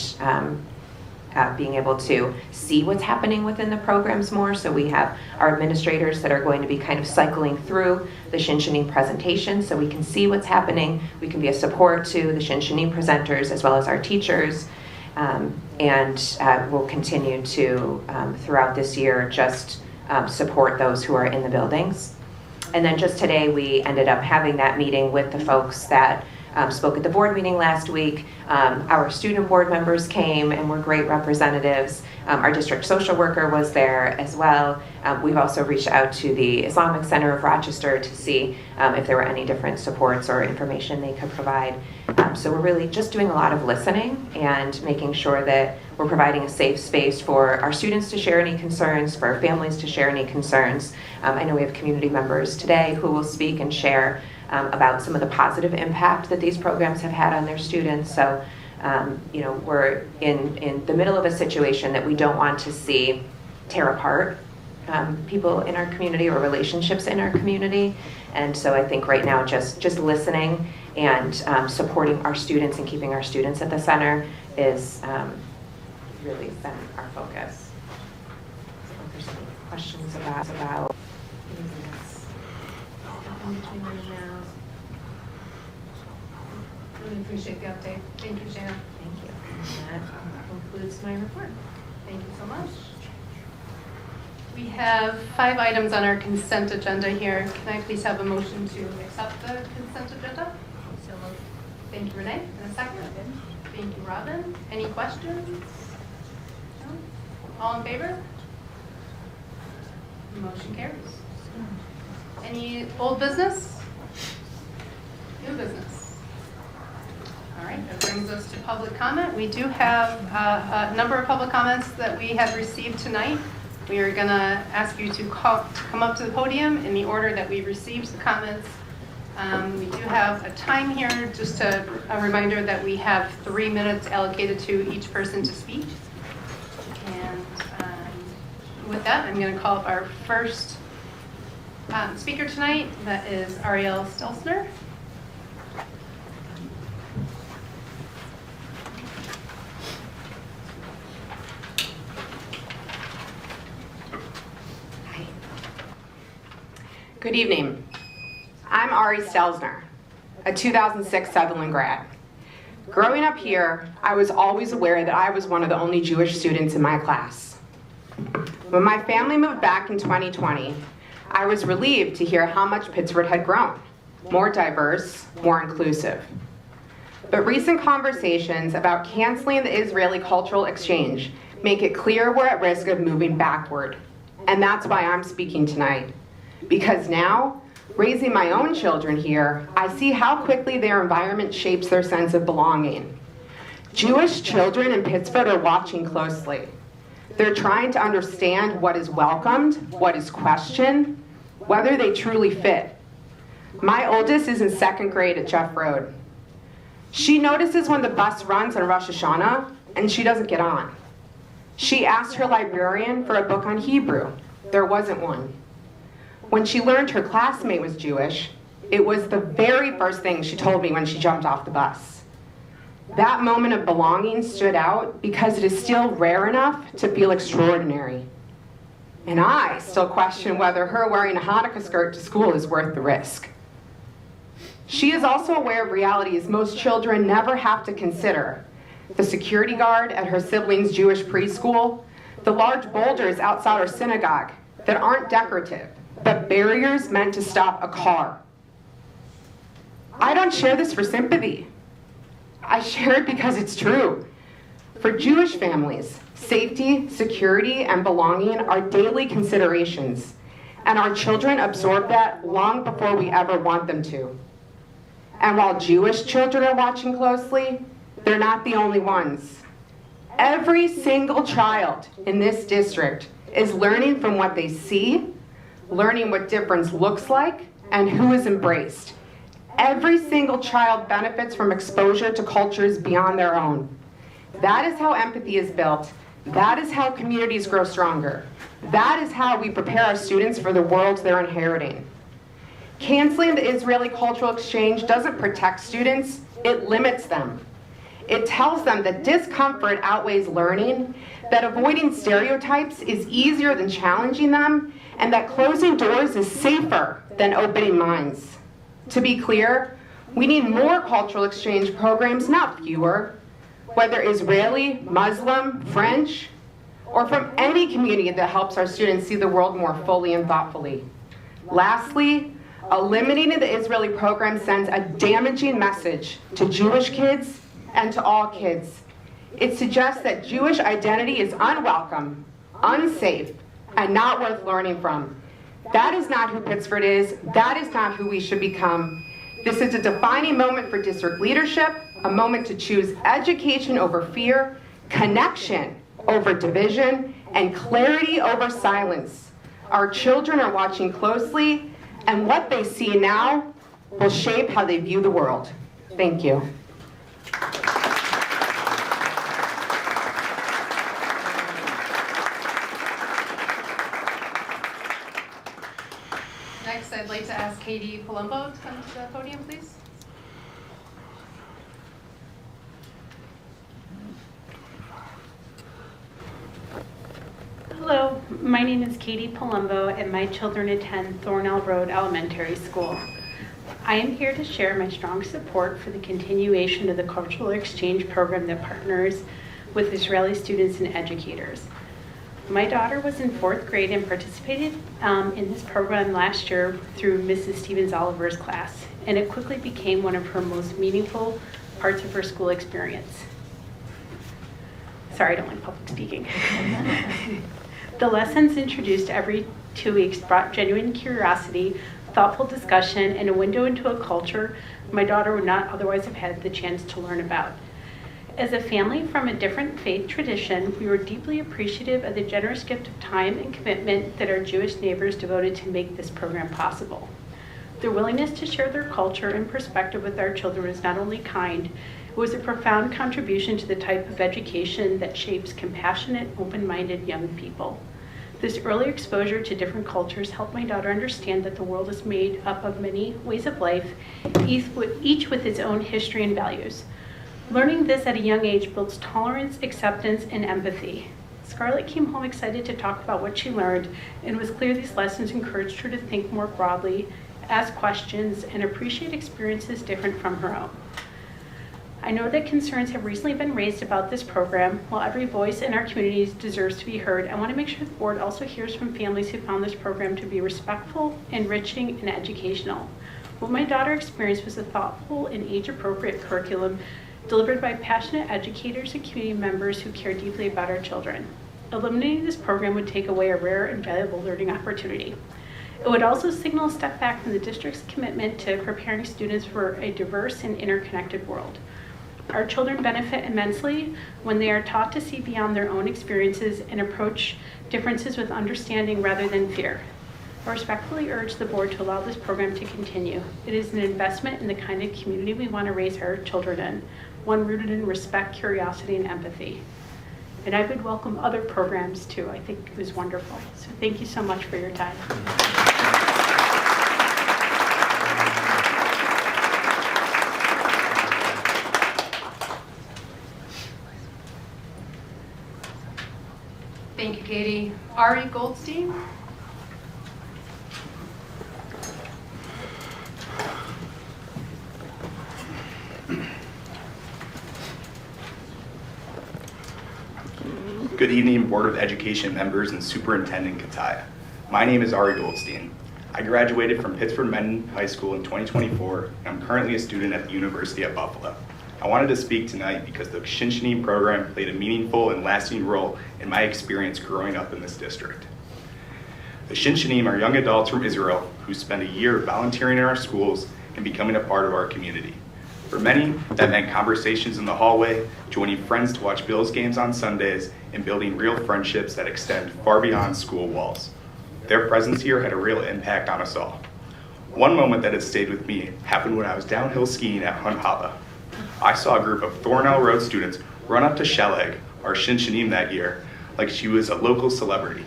being able to see what's happening within the programs more. So we have our administrators that are going to be kind of cycling through the Shinshanim presentation so we can see what's happening. We can be a support to the Shinshanim presenters as well as our teachers. And we'll continue to, throughout this year, just support those who are in the buildings. And then just today, we ended up having that meeting with the folks that spoke at the board meeting last week. Our student board members came and were great representatives. Our district social worker was there as well. We've also reached out to the Islamic Center of Rochester to see if there were any different supports or information they could provide. So we're really just doing a lot of listening and making sure that we're providing a safe space for our students to share any concerns, for our families to share any concerns. I know we have community members today who will speak and share about some of the positive impact that these programs have had on their students. So, we're in the middle of a situation that we don't want to see tear apart people in our community or relationships in our community. And so I think right now just listening and supporting our students and keeping our students at the center is really been our focus. So if there's any questions about anything else in between right now. Really appreciate the update. Thank you, Shannon. Thank you. And that concludes my report. Thank you so much. We have 5 items on our consent agenda here. Can I please have a motion to accept the consent agenda? So moved. Thank you, Renee. And a second? Thank you, Robin. Any questions? No? All in favor? Motion carries. Any old business? New business? All right, that brings us to public comment. We do have a number of public comments that we have received tonight. We are going to ask you to come up to the podium in the order that we received the comments. We do have a time here, just a reminder that we have 3 minutes allocated to each person to speak. And with that, I'm going to call up our first speaker tonight. That is Ariel Stelzner. Good evening. I'm Ari Stelzner, a 2006 Sutherland grad. Growing up here, I was always aware that I was one of the only Jewish students in my class. When my family moved back in 2020, I was relieved to hear how much Pittsford had grown, more diverse, more inclusive. But recent conversations about canceling the Israeli cultural exchange make it clear we're at risk of moving backward. And that's why I'm speaking tonight. Because now, raising my own children here, I see how quickly their environment shapes their sense of belonging. Jewish children in Pittsford are watching closely. They're trying to understand what is welcomed, what is questioned, whether they truly fit. My oldest is in 2nd grade at Jeff Road. She notices when the bus runs on Rosh Hashanah and she doesn't get on. She asked her librarian for a book on Hebrew. There wasn't one. When she learned her classmate was Jewish, it was the very first thing she told me when she jumped off the bus. That moment of belonging stood out because it is still rare enough to feel extraordinary. And I still question whether her wearing a Hanukkah skirt to school is worth the risk. She is also aware of realities most children never have to consider. The security guard at her siblings' Jewish preschool, the large boulders outside her synagogue that aren't decorative, but barriers meant to stop a car. I don't share this for sympathy. I share it because it's true. For Jewish families, safety, security, and belonging are daily considerations, and our children absorb that long before we ever want them to. And while Jewish children are watching closely, they're not the only ones. Every single child in this district is learning from what they see, learning what difference looks like, and who is embraced. Every single child benefits from exposure to cultures beyond their own. That is how empathy is built. That is how communities grow stronger. That is how we prepare our students for the world they're inheriting. Canceling the Israeli cultural exchange doesn't protect students, it limits them. It tells them that discomfort outweighs learning, that avoiding stereotypes is easier than challenging them, and that closing doors is safer than opening minds. To be clear, we need more cultural exchange programs, not fewer, whether Israeli, Muslim, French, or from any community that helps our students see the world more fully and thoughtfully. Lastly, eliminating the Israeli program sends a damaging message to Jewish kids and to all kids. It suggests that Jewish identity is unwelcome, unsafe, and not worth learning from. That is not who Pittsford is. That is not who we should become. This is a defining moment for district leadership, a moment to choose education over fear, connection over division, and clarity over silence. Our children are watching closely, and what they see now will shape how they view the world. Thank you. Next, I'd like to ask Katie Palumbo to come to the podium, please. Hello, my name is Katie Palumbo, and my children attend Thornell Road Elementary School. I am here to share my strong support for the continuation of the cultural exchange program that partners with Israeli students and educators. My daughter was in 4th grade and participated in this program last year through Mrs. Stevens Oliver's class, and it quickly became one of her most meaningful parts of her school experience. Sorry, I don't like public speaking. The lessons introduced every 2 weeks brought genuine curiosity, thoughtful discussion, and a window into a culture my daughter would not otherwise have had the chance to learn about. As a family from a different faith tradition, we were deeply appreciative of the generous gift of time and commitment that our Jewish neighbors devoted to make this program possible. Their willingness to share their culture and perspective with our children was not only kind, it was a profound contribution to the type of education that shapes compassionate, open-minded young people. This early exposure to different cultures helped my daughter understand that the world is made up of many ways of life, each with its own history and values. Learning this at a young age builds tolerance, acceptance, and empathy. Scarlett came home excited to talk about what she learned, and it was clear these lessons encouraged her to think more broadly, ask questions, and appreciate experiences different from her own. I know that concerns have recently been raised about this program. While every voice in our communities deserves to be heard, I want to make sure the board also hears from families who found this program to be respectful, enriching, and educational. What my daughter experienced was a thoughtful and age-appropriate curriculum delivered by passionate educators and community members who care deeply about our children. Eliminating this program would take away a rare and valuable learning opportunity. It would also signal a step back from the district's commitment to preparing students for a diverse and interconnected world. Our children benefit immensely when they are taught to see beyond their own experiences and approach differences with understanding rather than fear. I respectfully urge the board to allow this program to continue. It is an investment in the kind of community we want to raise our children in, one rooted in respect, curiosity, and empathy. And I would welcome other programs too. I think it was wonderful. So thank you so much for your time. Thank you, Katie. Ari Goldstein. Good evening, Board of Education members and Superintendent Kataya. My name is Ari Goldstein. I graduated from Pittsford Mendon High School in 2024, and I'm currently a student at the University at Buffalo. I wanted to speak tonight because the Shinshanim program played a meaningful and lasting role in my experience growing up in this district. The Shinshanim are young adults from Israel who spend a year volunteering in our schools and becoming a part of our community. For many, that meant conversations in the hallway, joining friends to watch Bills games on Sundays, and building real friendships that extend far beyond school walls. Their presence here had a real impact on us all. One moment that has stayed with me happened when I was downhill skiing at Hunt Hava. I saw a group of Thornell Road students run up to Sheleg, our Shinshanim that year, like she was a local celebrity.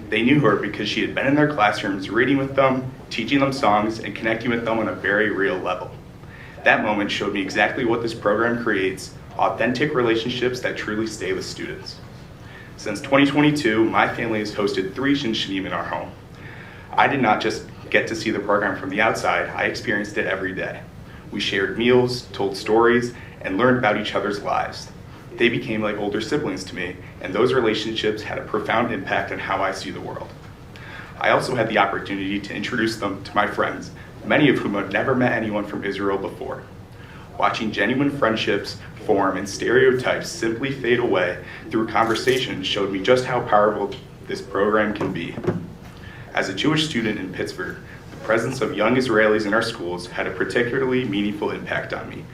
They knew her because she had been in their classrooms reading with them, teaching them songs, and connecting with them on a very real level. That moment showed me exactly what this program creates, authentic relationships that truly stay with students. Since 2022, my family has hosted 3 Shinshanim in our home. I did not just get to see the program from the outside, I experienced it every day. We shared meals, told stories, and learned about each other's lives. They became like older siblings to me, and those relationships had a profound impact on how I see the world. I also had the opportunity to introduce them to my friends, many of whom had never met anyone from Israel before. Watching genuine friendships form and stereotypes simply fade away through conversation showed me just how powerful this program can be. As a Jewish student in Pittsford, the presence of young Israelis in our schools had a particularly meaningful impact on me.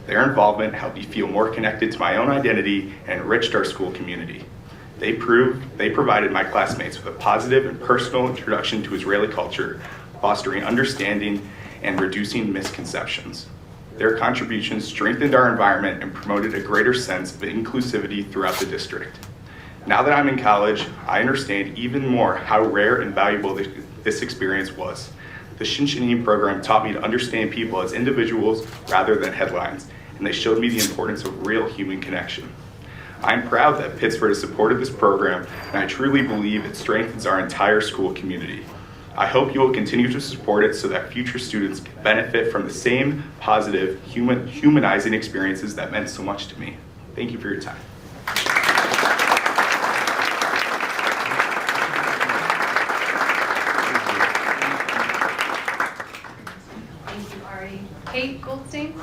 Their involvement helped me feel more connected to my own identity and enriched our school community. They provided my classmates with a positive and personal introduction to Israeli culture, fostering understanding and reducing misconceptions. Their contributions strengthened our environment and promoted a greater sense of inclusivity throughout the district. Now that I'm in college, I understand even more how rare and valuable this experience was. The Shinshanim program taught me to understand people as individuals rather than headlines, and they showed me the importance of real human connection. I'm proud that Pittsford has supported this program, and I truly believe it strengthens our entire school community. I hope you will continue to support it so that future students can benefit from the same positive, humanizing experiences that meant so much to me. Thank you for your time. Thank you, Ari. Kate Goldstein.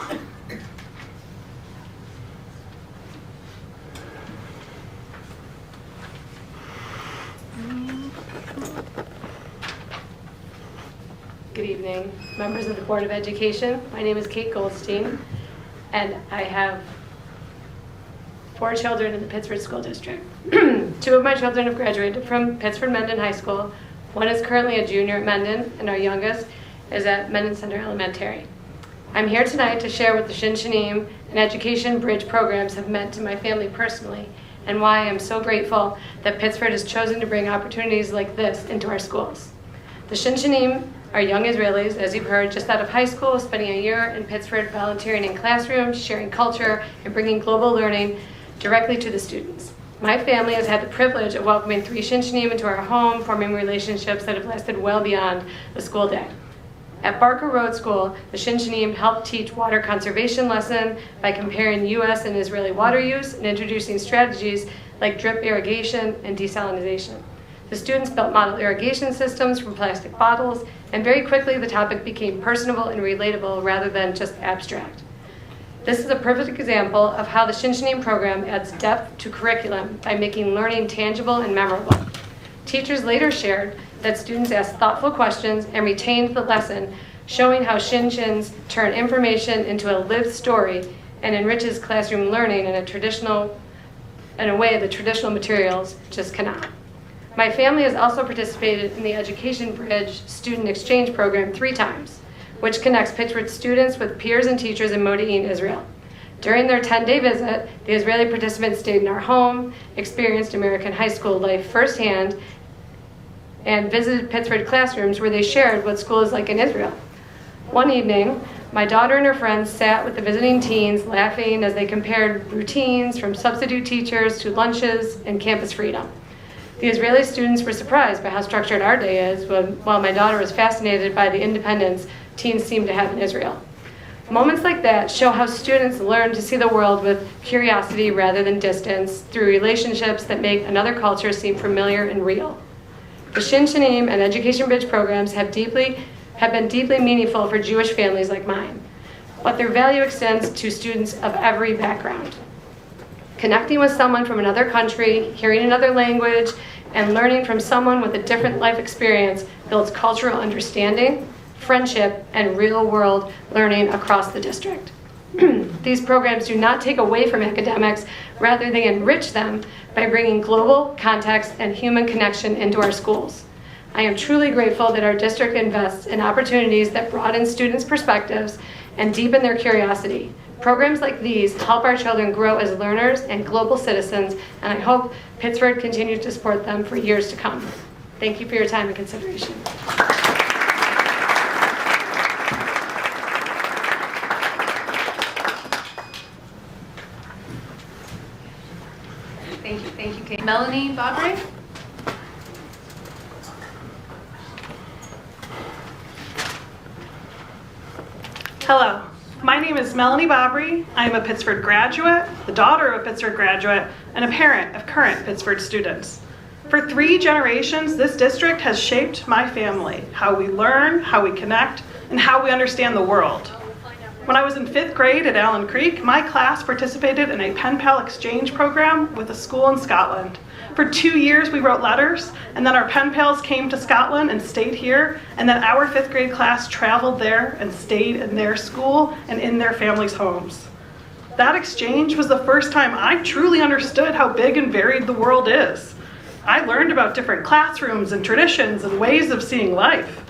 Good evening, members of the Board of Education. My name is Kate Goldstein, and I have 4 children in the Pittsford School District. 2 of my children have graduated from Pittsford Mendon High School. One is currently a junior at Mendon, and our youngest is at Mendon Center Elementary. I'm here tonight to share what the Shinshanim and Education Bridge programs have meant to my family personally, and why I am so grateful that Pittsford has chosen to bring opportunities like this into our schools. The Shinshanim are young Israelis, as you've heard, just out of high school, spending a year in Pittsford volunteering in classrooms, sharing culture, and bringing global learning directly to the students. My family has had the privilege of welcoming 3 Shinshanim into our home, forming relationships that have lasted well beyond the school day. At Barker Road School, the Shinshanim helped teach water conservation lesson by comparing U.S. and Israeli water use and introducing strategies like drip irrigation and desalination. The students built model irrigation systems from plastic bottles, and very quickly the topic became personable and relatable rather than just abstract. This is a perfect example of how the Shinshanim program adds depth to curriculum by making learning tangible and memorable. Teachers later shared that students asked thoughtful questions and retained the lesson, showing how Shinshins turn information into a lived story and enriches classroom learning in a way that traditional materials just cannot. My family has also participated in the Education Bridge Student Exchange Program 3 times, which connects Pittsford students with peers and teachers in Modi'in, Israel. During their 10-day visit, the Israeli participants stayed in our home, experienced American high school life firsthand, and visited Pittsford classrooms where they shared what school is like in Israel. One evening, my daughter and her friends sat with the visiting teens, laughing as they compared routines from substitute teachers to lunches and campus freedom. The Israeli students were surprised by how structured our day is, while my daughter was fascinated by the independence teens seem to have in Israel. Moments like that show how students learn to see the world with curiosity rather than distance through relationships that make another culture seem familiar and real. The Shin Shanim and Education Bridge programs have been deeply meaningful for Jewish families like mine, but their value extends to students of every background. Connecting with someone from another country, hearing another language, and learning from someone with a different life experience builds cultural understanding, friendship, and real-world learning across the district. These programs do not take away from academics, rather they enrich them by bringing global context and human connection into our schools. I am truly grateful that our district invests in opportunities that broaden students' perspectives and deepen their curiosity. Programs like these help our children grow as learners and global citizens, and I hope Pittsford continues to support them for years to come. Thank you for your time and consideration. Thank you, Kate. Melanie Bobry? Hello, my name is Melanie Bobry. I am a Pittsford graduate, the daughter of a Pittsford graduate, and a parent of current Pittsford students. For 3 generations, this district has shaped my family, how we learn, how we connect, and how we understand the world. When I was in 5th grade at Allen Creek, my class participated in a pen pal exchange program with a school in Scotland. For 2 years we wrote letters, and then our pen pals came to Scotland and stayed here, and then our 5th grade class traveled there and stayed in their school and in their families' homes. That exchange was the first time I truly understood how big and varied the world is. I learned about different classrooms and traditions and ways of seeing life.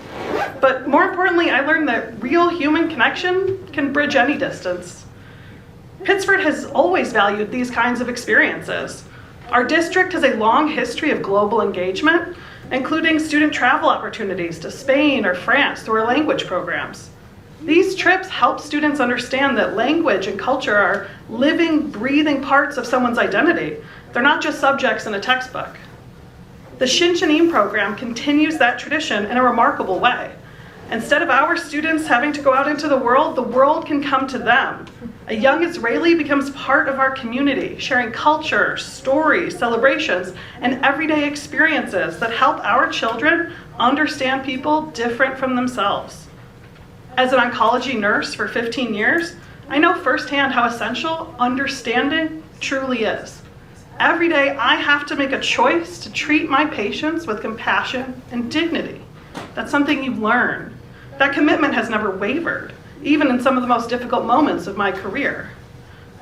But more importantly, I learned that real human connection can bridge any distance. Pittsford has always valued these kinds of experiences. Our district has a long history of global engagement, including student travel opportunities to Spain or France through our language programs. These trips help students understand that language and culture are living, breathing parts of someone's identity. They're not just subjects in a textbook. The Shin Shanim program continues that tradition in a remarkable way. Instead of our students having to go out into the world can come to them. A young Israeli becomes part of our community, sharing culture, stories, celebrations, and everyday experiences that help our children understand people different from themselves. As an oncology nurse for 15 years, I know firsthand how essential understanding truly is. Every day, I have to make a choice to treat my patients with compassion and dignity. That's something you learn. That commitment has never wavered, even in some of the most difficult moments of my career.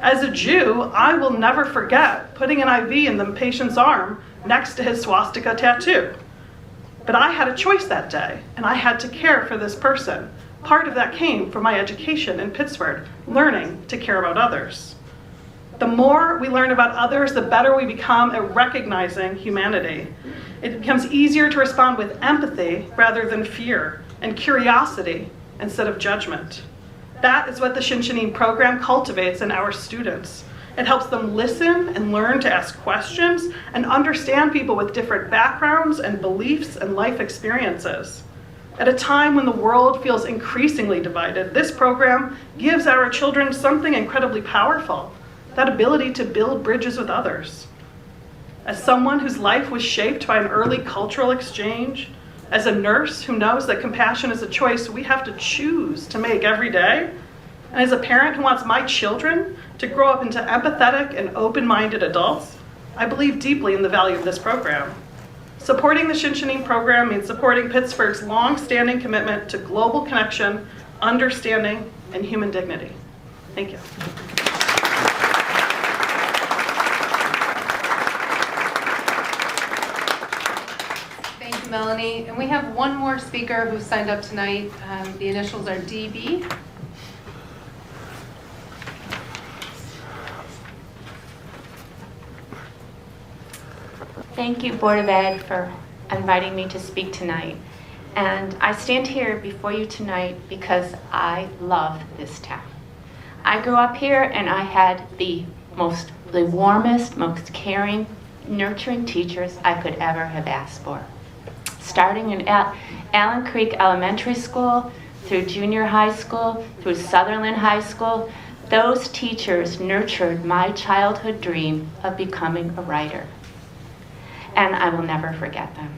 As a Jew, I will never forget putting an IV in the patient's arm next to his swastika tattoo. But I had a choice that day, and I had to care for this person. Part of that came from my education in Pittsford, learning to care about others. The more we learn about others, the better we become at recognizing humanity. It becomes easier to respond with empathy rather than fear, and curiosity instead of judgment. That is what the Shin Shanim program cultivates in our students. It helps them listen and learn to ask questions and understand people with different backgrounds and beliefs and life experiences. At a time when the world feels increasingly divided, this program gives our children something incredibly powerful. That ability to build bridges with others. As someone whose life was shaped by an early cultural exchange, as a nurse who knows that compassion is a choice we have to choose to make every day, and as a parent who wants my children to grow up into empathetic and open-minded adults, I believe deeply in the value of this program. Supporting the Shin Shanim program means supporting Pittsford's long-standing commitment to global connection, understanding, and human dignity. Thank you. Melanie. And we have one more speaker who signed up tonight. The initials are DB. Thank you, Board of Ed, for inviting me to speak tonight. And I stand here before you tonight because I love this town. I grew up here and I had the warmest, most caring, nurturing teachers I could ever have asked for. Starting in Allen Creek Elementary School, through junior high school, through Sutherland High School, those teachers nurtured my childhood dream of becoming a writer. And I will never forget them.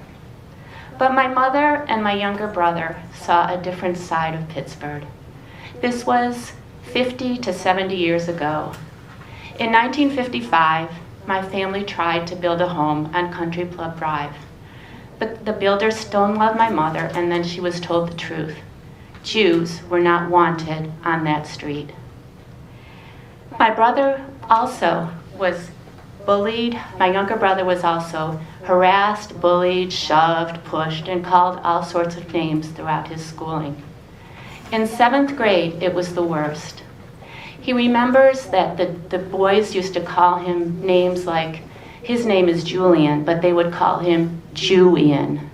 But my mother and my younger brother saw a different side of Pittsford. This was 50 to 70 years ago. In 1955, my family tried to build a home on Country Club Drive. But the builder stonewalled my mother, and then she was told the truth. Jews were not wanted on that street. My brother also was bullied. My younger brother was also harassed, bullied, shoved, pushed, and called all sorts of names throughout his schooling. In 7th grade, it was the worst. He remembers that the boys used to call him names like, his name is Julian, but they would call him Jewian.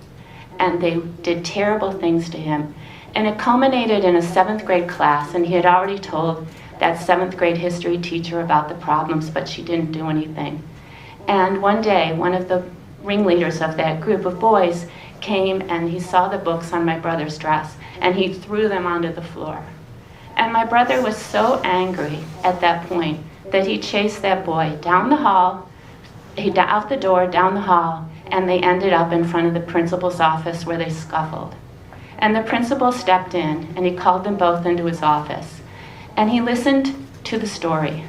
And they did terrible things to him. And it culminated in a 7th grade class, and he had already told that 7th grade history teacher about the problems, but she didn't do anything. And one day, one of the ringleaders of that group of boys came and he saw the books on my brother's dress, and he threw them onto the floor. And my brother was so angry at that point that he chased that boy down the hall, out the door, down the hall, and they ended up in front of the principal's office where they scuffled. And the principal stepped in and he called them both into his office. And he listened to the story.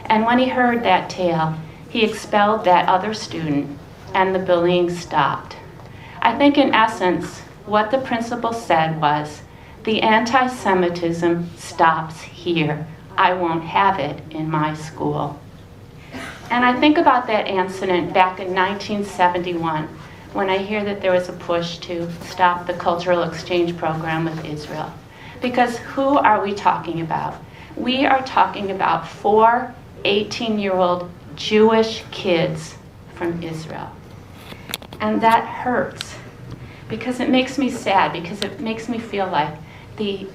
And when he heard that tale, he expelled that other student and the bullying stopped. I think in essence, what the principal said was, the anti-Semitism stops here. I won't have it in my school. And I think about that incident back in 1971, when I hear that there was a push to stop the cultural exchange program with Israel. Because who are we talking about? We are talking about 4 18-year-old Jewish kids from Israel. And that hurts, because it makes me sad, because it makes me feel like the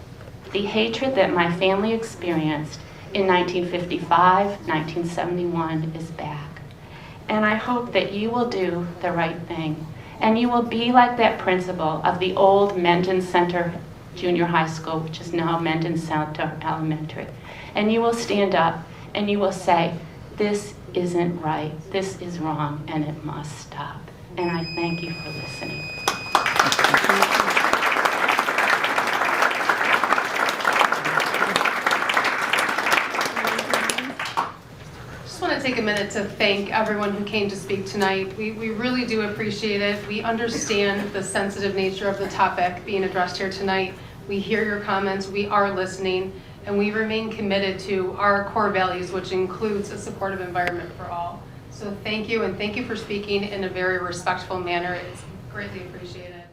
hatred that my family experienced in 1955, 1971 is back. And I hope that you will do the right thing. And you will be like that principal of the old Mendon Center Junior High School, which is now Mendon Center Elementary. And you will stand up and you will say, this isn't right, this is wrong, and it must stop. And I thank you for listening. Take a minute to thank everyone who came to speak tonight. We really do appreciate it. We understand the sensitive nature of the topic being addressed here tonight. We hear your comments, we are listening, and we remain committed to our core values, which includes a supportive environment for all. So thank you, and thank you for speaking in a very respectful manner. It's greatly appreciated.